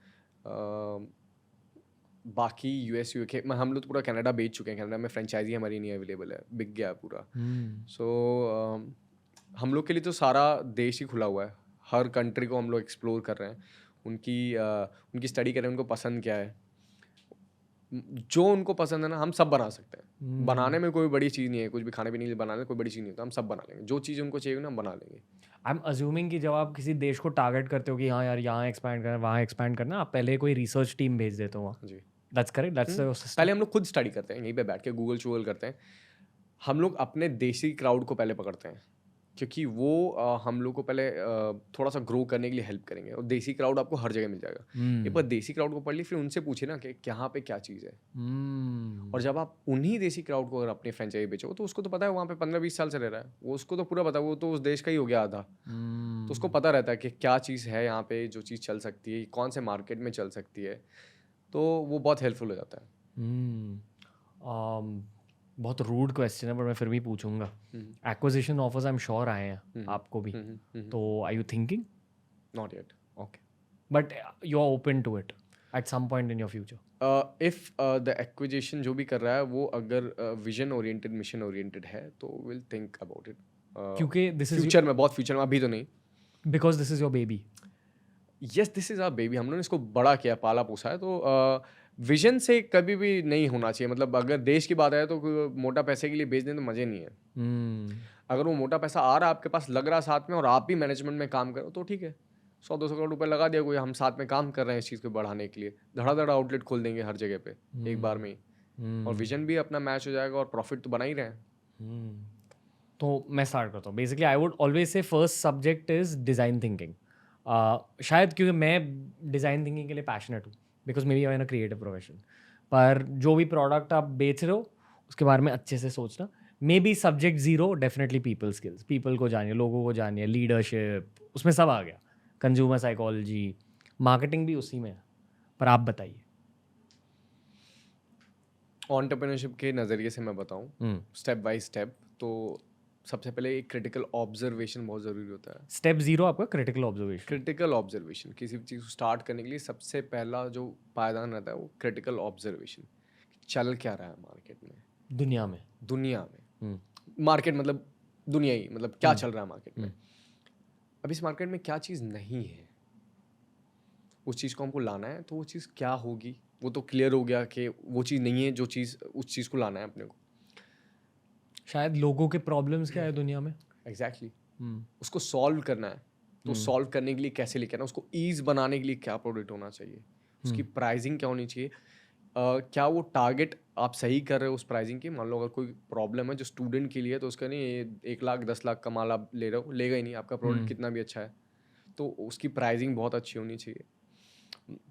बाकी यूएस यूके हम लोग तो पूरा कनाडा बेच चुके हैं, कनाडा में फ्रेंचाइजी हमारी नहीं अवेलेबल है, बिक गया है पूरा। सो हम लोग के लिए तो सारा देश ही खुला हुआ है, हर कंट्री को हम लोग एक्सप्लोर कर रहे हैं, उनकी स्टडी कर रहे हैं, उनको पसंद क्या है, जो उनको पसंद है ना हम सब बना सकते हैं। बनाने में कोई बड़ी चीज़ नहीं है, कुछ भी खाने पीने के लिए बनाने में कोई बड़ी चीज़ नहीं होता, हम सब बना लेंगे, जो चीज़ उनको चाहिए ना हम बना लेंगे। आई एम अज्यूमिंग कि जब आप किसी देश को टारगेट करते हो कि हाँ यार यहाँ एक्सपैंड करना, वहाँ एक्सपैंड करना, आप पहले कोई रिसर्च टीम भेज देते हो वहाँ। जी। That's correct, that's the system. पहले हम लोग खुद स्टडी करते हैं, यहीं पे बैठ के गूगल शूगल करते हैं, हम लोग अपने देसी क्राउड को पहले पकड़ते हैं, क्योंकि वो हम लोग को पहले थोड़ा सा ग्रो करने के लिए हेल्प करेंगे, और देसी क्राउड आपको हर जगह मिल जाएगा। एक बार देसी क्राउड को पढ़ ली, फिर उनसे पूछे ना कि यहाँ पे क्या चीज़ है, और जब आप उन्हीं देसी क्राउड को अगर अपनी फ्रेंचाइजी बेचो, तो उसको तो पता है वहाँ पे 15-20 साल से रह रहा है, वो उसको तो पूरा पता है, वो तो उस देश का ही हो गया आधा, तो उसको पता रहता है कि क्या चीज़ है यहाँ पे जो चीज़ चल सकती है, कौन से मार्केट में चल सकती है, तो वो बहुत हेल्पफुल हो जाता है। बहुत रूड क्वेश्चन है पर मैं फिर भी पूछूंगा। Acquisition offers I am sure आए हैं आपको भी, तो are you thinking? Not yet. Okay, but you are open to it at some point in your future? If the acquisition जो भी कर रहा है वो अगर विजन ओरिएंटेड, मिशन ओरिएंटेड है, तो विल थिंक अबाउट इट। क्योंकि दिस इज फ्यूचर में, बहुत फ्यूचर में, अभी तो नहीं। Because this is your baby. Yes, this is our baby, हम लोगों ने इसको बड़ा किया, पाला पोसा है, तो विजन से कभी भी नहीं होना चाहिए। मतलब अगर देश की बात है तो कोई मोटा पैसे के लिए बेच दें तो मज़े नहीं है। अगर वो मोटा पैसा आ रहा है आपके पास, लग रहा है साथ में, और आप भी मैनेजमेंट में काम करो, तो ठीक है, 100-200 करोड़ रुपए लगा दिया कोई, हम साथ में काम कर रहे हैं इस चीज़ को बढ़ाने के लिए, धड़ाधड़ आउटलेट खोल देंगे हर जगह पे एक बार में ही, और विजन भी अपना मैच हो जाएगा, और प्रॉफिट तो बना ही रहे हैं। तो मैं स्टार्ट करता हूँ। Basically I would always say first subject is design thinking. शायद क्योंकि मैं डिज़ाइन थिंकिंग के लिए पैशनेट हूँ, because maybe I in a creative profession. पर जो भी प्रोडक्ट आप बेच रहे हो उसके बारे में अच्छे से सोचना। May be subject zero definitely people skills, people को जानिए, लोगों को जानिए, लीडरशिप, उसमें सब आ गया, कंज्यूमर साइकोलॉजी, मार्केटिंग भी उसी में है। पर आप बताइए। एंटरप्रेन्योरशिप के नज़रिए से मैं बताऊं स्टेप बाय स्टेप, तो सबसे पहले एक क्रिटिकल ऑब्जर्वेशन बहुत ज़रूरी होता है। स्टेप ज़ीरो आपका क्रिटिकल ऑब्जर्वेशन। क्रिटिकल ऑब्जर्वेशन, किसी भी चीज़ को स्टार्ट करने के लिए सबसे पहला जो पायदान रहता है वो क्रिटिकल ऑब्जर्वेशन, चल क्या रहा है मार्केट में, दुनिया में। दुनिया में, मार्केट मतलब दुनिया ही, मतलब क्या चल रहा है मार्केट में, अब इस मार्केट में क्या चीज़ नहीं है, उस चीज़ को हमको लाना है, तो वो चीज़ क्या होगी, वो तो क्लियर हो गया कि वो चीज़ नहीं है, जो चीज़ उस चीज़ को लाना है अपने को। शायद लोगों के प्रॉब्लम्स क्या है दुनिया में, एग्जैक्टली उसको सॉल्व करना है, तो सॉल्व करने के लिए कैसे लेके आना, उसको ईज बनाने के लिए क्या प्रोडक्ट होना चाहिए, उसकी प्राइसिंग क्या होनी चाहिए, क्या वो टारगेट आप सही कर रहे हो उस प्राइसिंग की। मान लो अगर कोई प्रॉब्लम है जो स्टूडेंट के लिए, तो उसका नहीं 1 लाख 10 लाख का माल आप ले रहे हो, लेगा ही नहीं, आपका प्रोडक्ट कितना भी अच्छा है, तो उसकी प्राइसिंग बहुत अच्छी होनी चाहिए।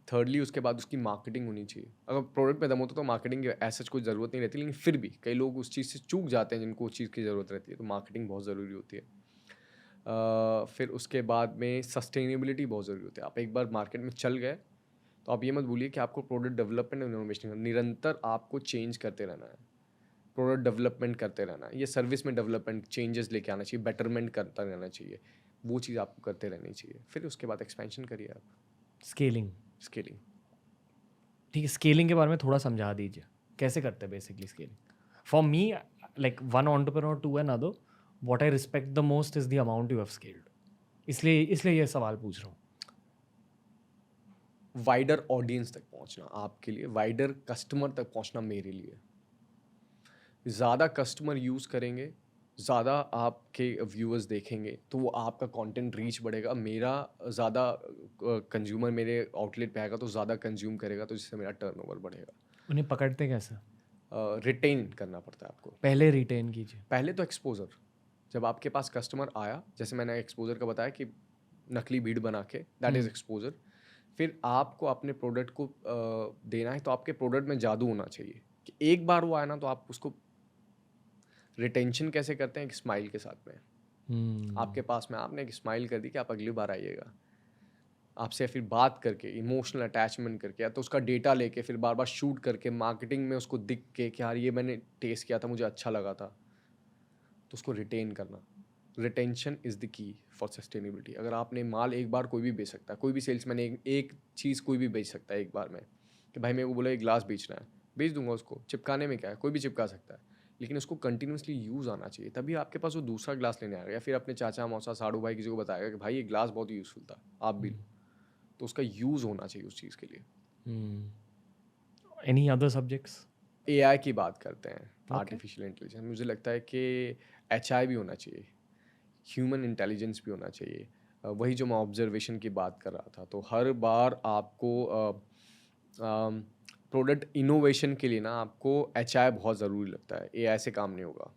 थर्डली उसके बाद उसकी मार्केटिंग होनी चाहिए। अगर प्रोडक्ट पे दम होता तो मार्केटिंग की ऐसा कोई ज़रूरत नहीं रहती, लेकिन फिर भी कई लोग उस चीज़ से चूक जाते हैं जिनको उस चीज़ की ज़रूरत रहती है, तो मार्केटिंग बहुत ज़रूरी होती है। फिर उसके बाद में सस्टेनेबिलिटी बहुत ज़रूरी होती है। आप एक बार मार्केट में चल गए तो आप ये मत भूलिए कि आपको प्रोडक्ट डेवलपमेंट और इनोवेशन निरंतर आपको चेंज करते रहना है, प्रोडक्ट डेवलपमेंट करते रहना है, ये सर्विस में डेवलपमेंट चेंजेस लेके आना चाहिए, बेटरमेंट करता रहना चाहिए, वो चीज़ आपको करते रहनी चाहिए। फिर उसके बाद एक्सपेंशन करिए आप, स्केलिंग। स्केलिंग। ठीक है, स्केलिंग के बारे में थोड़ा समझा दीजिए, कैसे करते हैं basically scaling? For me, like one entrepreneur to another, what I respect the most is the amount you have scaled. इसलिए ये सवाल पूछ रहा हूँ. वाइडर ऑडियंस तक पहुंचना आपके लिए, वाइडर कस्टमर तक पहुंचना मेरे लिए. ज़्यादा कस्टमर यूज़ करेंगे, ज़्यादा आपके व्यूअर्स देखेंगे, तो वो आपका कंटेंट रीच बढ़ेगा. मेरा ज़्यादा कंज्यूमर मेरे आउटलेट पे आएगा तो ज़्यादा कंज्यूम करेगा, तो जिससे मेरा टर्नओवर बढ़ेगा. उन्हें पकड़ते कैसे? रिटेन करना पड़ता है आपको. पहले रिटेन कीजिए. पहले तो एक्सपोजर. जब आपके पास कस्टमर आया, जैसे मैंने एक्सपोजर का बताया कि नकली भीड़ बना के, दैट इज़ एक्सपोजर. फिर आपको अपने प्रोडक्ट को देना है, तो आपके प्रोडक्ट में जादू होना चाहिए कि एक बार वो आया ना, तो आप उसको रिटेंशन कैसे करते हैं? एक स्माइल के साथ में. आपके पास में आपने एक स्माइल कर दी कि आप अगली बार आइएगा. आपसे फिर बात करके, इमोशनल अटैचमेंट करके, या तो उसका डेटा लेके फिर बार बार शूट करके, मार्केटिंग में उसको दिख के कि यार ये मैंने टेस्ट किया था, मुझे अच्छा लगा था, तो उसको रिटेन करना. Retention is the key for sustainability. अगर आपने माल एक बार कोई भी बेच सकता है, कोई भी सेल्समैन एक चीज़ कोई भी बेच सकता है एक बार में, कि भाई मेरे को बोला एक ग्लास बेचना है, बेच दूंगा उसको. चिपकाने में क्या है, कोई भी चिपका सकता है, लेकिन उसको कंटिन्यूसली यूज़ आना चाहिए. तभी आपके पास वो दूसरा ग्लास लेने आएगा, या फिर अपने चाचा मौसा साड़ू भाई किसी को बताएगा कि भाई ये ग्लास बहुत यूज़फुल था, आप भी लो. तो उसका यूज़ होना चाहिए उस चीज़ के लिए. Any other subjects? एआई की बात करते हैं, आर्टिफिशियल इंटेलिजेंस. मुझे लगता है कि एचआई भी होना चाहिए, ह्यूमन इंटेलिजेंस भी होना चाहिए. वही जो मैं ऑब्जर्वेशन की बात कर रहा था, तो हर बार आपको प्रोडक्ट इनोवेशन के लिए ना आपको एचआई बहुत ज़रूरी लगता है. एआई से काम नहीं होगा.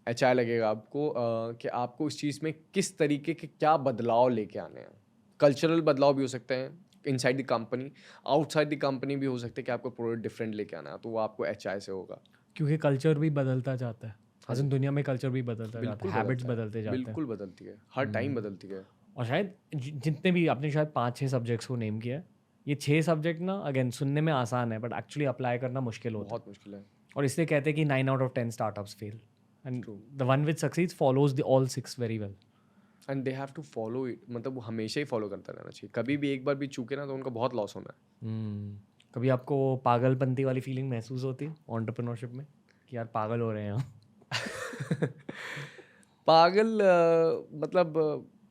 एचआई लगेगा आपको कि आपको इस चीज़ में किस तरीके के क्या बदलाव लेके आने हैं. कल्चरल बदलाव भी हो सकते हैं inside the company, outside the company भी हो सकते हैं कि आपको प्रोडक्ट डिफरेंट लेके आना है, तो वो आपको एचआई से होगा. क्योंकि कल्चर भी बदलता जाता है. आज दुनिया में कल्चर भी बदलता जाता है, हैबिट्स बदलते जाते हैं. बिल्कुल बदलती है, हर टाइम बदलती है. और शायद जितने भी आपने शायद 5-6 सब्जेक्ट्स को नेम किया है, ये 6 सब्जेक्ट ना अगेन सुनने में आसान है, बट एक्चुअली अप्लाई करना मुश्किल होता है. बहुत मुश्किल है. और इसलिए कहते हैं कि 9 out of 10 startups fail, and the one which succeeds follows the all 6 very well. And they have to follow it. मतलब वो हमेशा ही फॉलो करता रहना चाहिए. कभी भी एक बार भी चूके ना, तो उनका बहुत लॉस होना है. कभी आपको पागलपंती वाली फीलिंग महसूस होती है एंटरप्रेन्योरशिप में कि यार पागल हो रहे हैं हम? पागल मतलब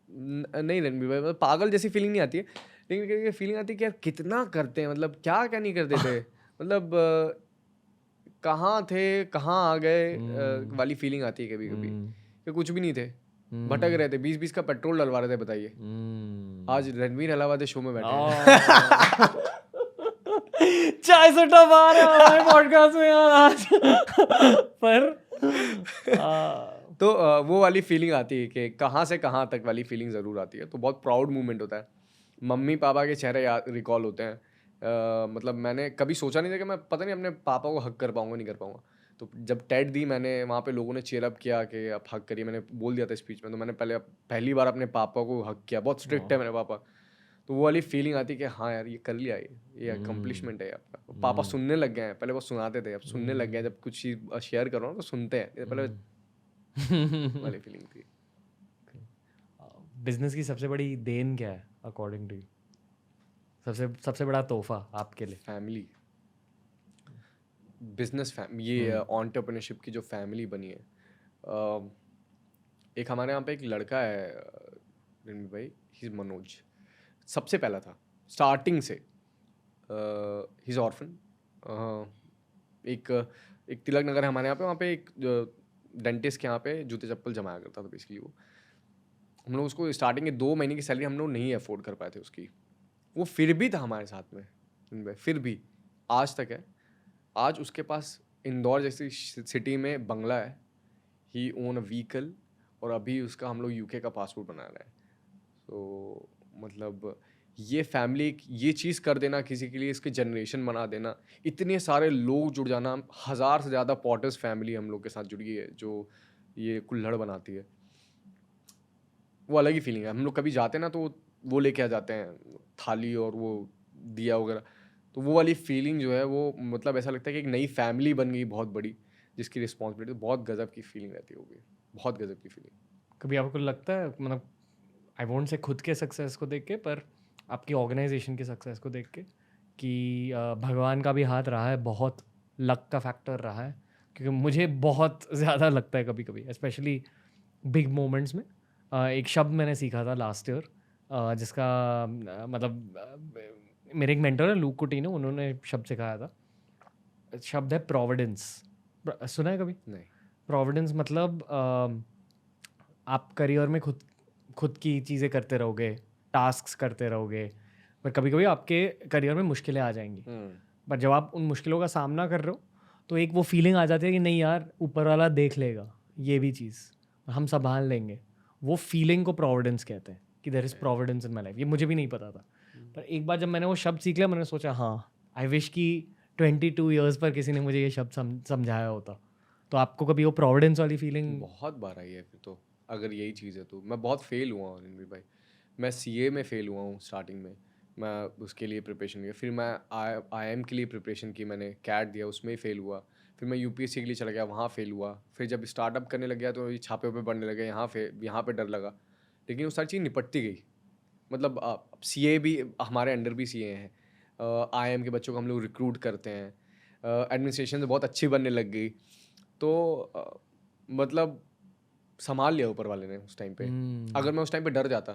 नहीं रणबीर भाई, मतलब पागल जैसी फीलिंग नहीं आती है, लेकिन ये फीलिंग आती है कि यार कितना करते हैं, मतलब क्या क्या नहीं करते थे. मतलब कहाँ थे, कहाँ आ गए वाली फीलिंग आती है कभी कभी, कि कुछ भी नहीं थे, भटक रहे थे, 20-20 का पेट्रोल डलवा रहे थे. बताइए, आज रणवीर अलाहाबाद शो में बैठे हैं. चाय सट्टा मार रहा है हमारे पॉडकास्ट में यार आज. पर तो वो वाली फीलिंग आती है कि कहाँ से कहाँ तक वाली फीलिंग ज़रूर आती है. तो बहुत प्राउड मोमेंट होता है. मम्मी पापा के चेहरे याद रिकॉल होते हैं. मतलब मैंने कभी सोचा नहीं था कि मैं पता नहीं अपने पापा को हक कर पाऊंगा नहीं कर पाऊंगा. तो जब टेट दी मैंने, वहाँ पे लोगों ने चेयर अप किया कि आप हक करिए. मैंने बोल दिया था स्पीच में, तो मैंने पहली बार अपने पापा को हक किया. बहुत स्ट्रिक्ट है मेरे पापा. तो वो वाली फीलिंग आती है कि हाँ यार ये कर लिया, ये अकम्पलिशमेंट है आपका. पापा सुनने लग गए हैं. पहले वो सुनाते थे, अब सुनने लग गए हैं. जब कुछ चीज़ शेयर करो ना तो सुनते हैं. पहले वाली फीलिंग थी. बिजनेस की सबसे बड़ी देन क्या है अकॉर्डिंग टू यू? सबसे बड़ा तोहफा आपके लिए? फैमिली. बिजनेस ये एंटरप्रेन्योरशिप की जो फैमिली बनी है. एक हमारे यहाँ पे एक लड़का है रणवीर भाई, ही इज़ मनोज. सबसे पहला था स्टार्टिंग से. He is orphan. एक तिलक नगर है हमारे यहाँ पे, वहाँ पे एक डेंटिस्ट के यहाँ पे जूते चप्पल जमाया करता था बेसिकली. वो हम लोग उसको स्टार्टिंग के 2 महीने की सैलरी हम लोग नहीं अफोर्ड कर पाए थे उसकी. वो फिर भी था हमारे साथ में, फिर भी आज तक है. आज उसके पास इंदौर जैसी सिटी में बंगला है. ही ओन अ व्हीकल. और अभी उसका हम लोग यूके का पासपोर्ट बना रहे हैं. तो मतलब ये फैमिली, ये चीज़ कर देना किसी के लिए, इसके जनरेशन बना देना, इतने सारे लोग जुड़ जाना. 1000 से ज़्यादा पॉटर्स फैमिली हम लोग के साथ जुड़ी है, जो ये कुल्हड़ बनाती है. वो अलग ही फीलिंग है. हम लोग कभी जाते हैं ना, तो वो लेके आ जाते हैं थाली और वो दिया वगैरह. तो वो वाली फीलिंग जो है वो, मतलब ऐसा लगता है कि एक नई फैमिली बन गई बहुत बड़ी, जिसकी रिस्पॉन्सिबिलिटी. बहुत गजब की फीलिंग रहती है वो भी, बहुत गजब की फीलिंग. कभी आपको लगता है, मतलब आई वोंट से खुद के सक्सेस को देख के, पर आपकी ऑर्गेनाइजेशन के सक्सेस को देख के, कि भगवान का भी हाथ रहा है, बहुत लक का फैक्टर रहा है, क्योंकि मुझे बहुत ज़्यादा लगता है कभी कभी, स्पेशली बिग मोमेंट्स में। एक शब्द मैंने सीखा था लास्ट ईयर, जिसका मेरे एक मेंटर है लूक कुटीनो, उन्होंने शब्द सिखाया था। शब्द है प्रोविडेंस। सुना है कभी? नहीं। प्रोविडेंस मतलब आप करियर में खुद खुद की चीज़ें करते रहोगे, टास्क्स करते रहोगे, पर कभी कभी आपके करियर में मुश्किलें आ जाएंगी। पर जब आप उन मुश्किलों का सामना कर रहे हो तो एक वो फीलिंग आ जाती है कि नहीं यार, ऊपर वाला देख लेगा, ये भी चीज़ हम संभाल लेंगे। वो फीलिंग को प्रोविडेंस कहते हैं, कि there is providence in my life. ये मुझे भी नहीं पता था, पर एक बार जब मैंने वो शब्द सीख लिया, मैंने सोचा हाँ, आई विश कि 22 ईयर्स पर किसी ने मुझे ये शब्द समझाया होता। तो आपको कभी वो प्रोविडेंस वाली फीलिंग? बहुत बार आई है फिर तो, अगर यही चीज़ है तो। मैं बहुत फेल हुआ हूँ रणवीर भाई। मैं सीए में फेल हुआ हूँ स्टार्टिंग में, मैं उसके लिए प्रिपरेशन किया, फिर मैं आईएम के लिए प्रिपरेशन की, मैंने कैट दिया, उसमें ही फेल हुआ। फिर मैं यूपीएससी के लिए चला गया, वहाँ फेल हुआ। फिर जब स्टार्टअप करने लग गया तो ये छापे वापे पढ़ने लगे, यहाँ पे डर लगा। लेकिन वो सारी चीज़ निपटती गई। मतलब सीए भी, हमारे अंडर भी सीए हैं, आईएम के बच्चों को हम लोग रिक्रूट करते हैं, एडमिनिस्ट्रेशन से बहुत अच्छी बनने लग गई। तो मतलब संभाल लिया ऊपर वाले ने उस टाइम पे। अगर मैं उस टाइम पे डर जाता,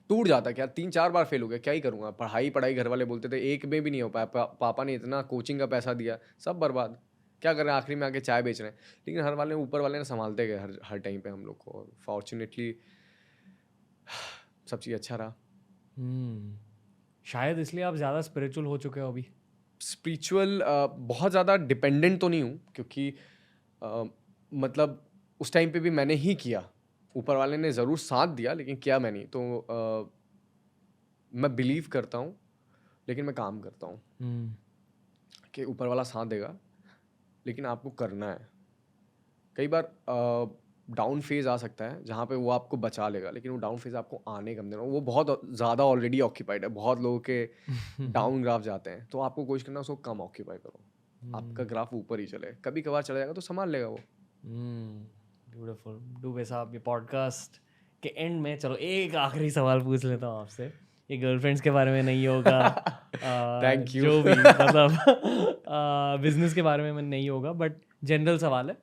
टूट जाता, क्या 3-4 बार फेल हो गया, क्या ही करूँगा। पढ़ाई घर वाले बोलते थे, एक में भी नहीं हो पाया। पापा ने इतना कोचिंग का पैसा दिया, सब बर्बाद। क्या कर रहे हैं, आखिरी में आके चाय बेच रहे हैं। लेकिन ऊपर वाले ने संभालते गए हर टाइम पे हम लोग को, और फॉर्चुनेटली सब चीज़ अच्छा रहा। शायद इसलिए आप ज़्यादा स्पिरिचुअल हो चुके हो अभी। स्पिरिचुअल बहुत ज़्यादा डिपेंडेंट तो नहीं हूँ, क्योंकि मतलब उस टाइम पे भी मैंने ही किया। ऊपर वाले ने ज़रूर साथ दिया, लेकिन किया मैं नहीं। तो मैं बिलीव करता हूँ, लेकिन मैं काम करता हूँ कि ऊपर वाला साथ देगा, लेकिन आपको करना है। कई बार डाउन फेज़ आ सकता है जहाँ पे वो आपको बचा लेगा, लेकिन वो डाउन फेज़ आपको आने कम देना। वो बहुत ज़्यादा ऑलरेडी ऑक्यूपाइड है, बहुत लोगों के डाउन ग्राफ जाते हैं, तो आपको कोशिश करना उसको कम ऑक्यूपाई करो, आपका ग्राफ ऊपर ही चले। कभी कभार चला जाएगा तो संभाल लेगा वो। ब्यूटीफुल। डूबे साहब, ये पॉडकास्ट के एंड में चलो एक आखिरी सवाल पूछ लेता हूँ आपसे। ये गर्लफ्रेंड्स के बारे में नहीं होगा, Thank you. जो भी मतलब बिजनेस के बारे में नहीं होगा, बट जनरल सवाल है।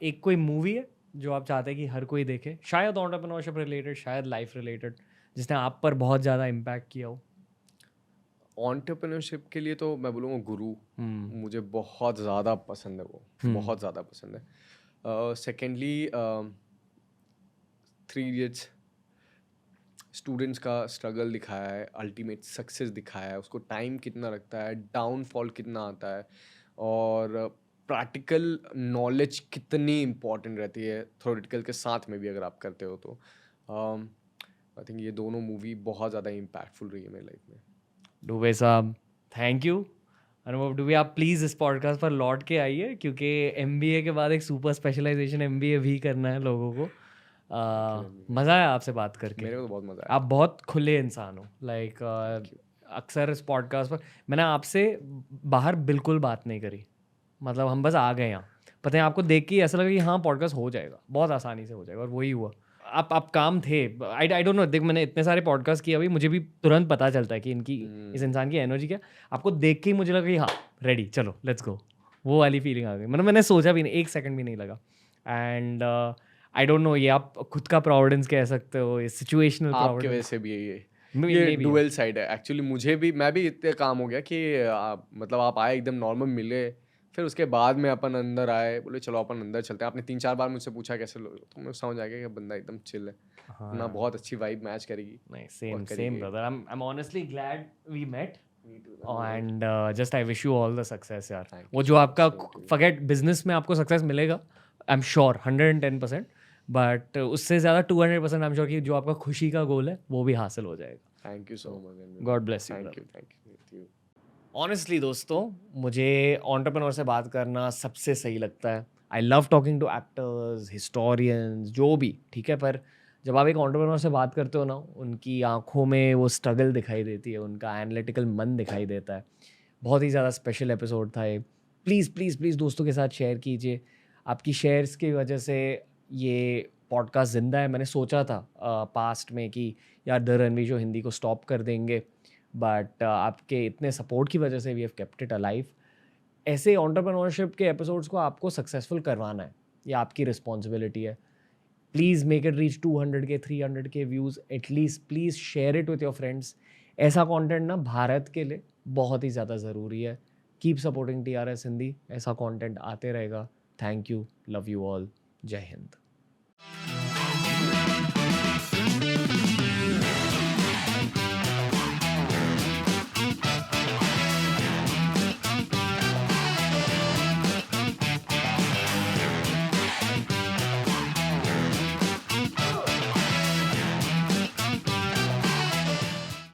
एक कोई मूवी है जो आप चाहते हैं कि हर कोई देखे, शायद एंटरप्रेन्योरशिप रिलेटेड, शायद लाइफ रिलेटेड, जिसने आप पर बहुत ज़्यादा इम्पैक्ट किया हो? एंटरप्रेन्योरशिप के लिए तो मैं बोलूँगा गुरु। मुझे बहुत ज़्यादा पसंद है वो, बहुत ज़्यादा पसंद है। सेकेंडली 3 इडियट्स, स्टूडेंट्स का स्ट्रगल दिखाया है, अल्टीमेट सक्सेस दिखाया है, उसको टाइम कितना लगता है, डाउनफॉल कितना आता है, और प्रैक्टिकल नॉलेज कितनी इम्पॉर्टेंट रहती है थ्योरेटिकल के साथ में भी, अगर आप करते हो तो। आई थिंक ये दोनों मूवी बहुत ज़्यादा इम्पैक्टफुल रही है मेरी लाइफ में। डूबे साहब, थैंक यू। अनुभव डूबे, आप प्लीज़ इस पॉडकास्ट पर लौट के आइए, क्योंकि एमबीए के बाद एक सुपर स्पेशलाइजेशन एमबीए भी करना है लोगों को। मज़ा आया आपसे बात करके। मेरे को तो बहुत मज़ा आया। आप बहुत खुले इंसान हो। लाइक अक्सर इस पॉडकास्ट पर मैंने आपसे बाहर बिल्कुल बात नहीं करी, मतलब हम बस आ गए यहाँ। पता है, आपको देख के ही ऐसा लगा कि हाँ पॉडकास्ट हो जाएगा, बहुत आसानी से हो जाएगा, और वही हुआ। आप काम थे। आई डोंट नो, देख मैंने इतने सारे पॉडकास्ट किए अभी, मुझे भी तुरंत पता चलता है कि इनकी इस इंसान की एनर्जी क्या। आपको देख के ही मुझे लगा कि हाँ रेडी, चलो लेट्स गो, वो वाली फीलिंग आ गई। मतलब मैंने सोचा भी नहीं, एक सेकंड भी नहीं लगा। एंड आई डोंट नो, ये आप खुद का प्रोविडेंस कह सकते हो, ये सिचुएशनल आपके प्रोविडेंस। वजह से भी है ये डुअल साइड है एक्चुअली। मैं भी इतने काम हो गया कि मतलब आप आए एकदम नॉर्मल मिले, फिर उसके बाद में अपन अंदर आए, बोले चलो अपन अंदर चलते हैं। आपने 3-4 बार मुझसे पूछा कैसे लोग, तो मैं समझ आ गया कि बंदा एकदम चिल है ना, बहुत अच्छी वाइब मैच करेगी। नहीं, same brother, I am honestly glad we met, and just I wish you all the success यार। वो जो आपका फॉरगेट बिजनेस में आपको सक्सेस मिलेगा, आई एम श्योर 110%, बट उससे ज़्यादा 200% आई एम श्योर कि जो आपका खुशी का गोल है वो भी हासिल हो जाएगा। Thank you so much. God bless you. Thank you. Honestly दोस्तों, मुझे एंटरप्रेन्योर से बात करना सबसे सही लगता है। I love talking to actors, historians, जो भी, ठीक है, पर जब आप एक एंटरप्रेन्योर से बात करते हो ना, उनकी आंखों में वो स्ट्रगल दिखाई देती है, उनका एनालिटिकल मन दिखाई देता है। बहुत ही ज़्यादा स्पेशल एपिसोड था ये। प्लीज़ प्लीज़ प्लीज़ दोस्तों के साथ शेयर कीजिए। आपकी शेयर्स की वजह से ये पॉडकास्ट ज़िंदा है। मैंने सोचा था पास्ट में कि यार द रणवीर शो हिंदी को स्टॉप कर देंगे, बट आपके इतने सपोर्ट की वजह से we have kept it alive. ऐसे एंटरप्रेन्योरशिप के एपिसोड्स को आपको सक्सेसफुल करवाना है, ये आपकी रिस्पॉन्सिबिलिटी है. Please make it reach 200K 300K views at least. Please share it with your friends. ऐसा कंटेंट ना भारत के लिए बहुत ही ज़्यादा ज़रूरी है. Keep supporting TRS Hindi. ऐसा कंटेंट आते रहेगा. Thank you. Love you all. जय हिंद.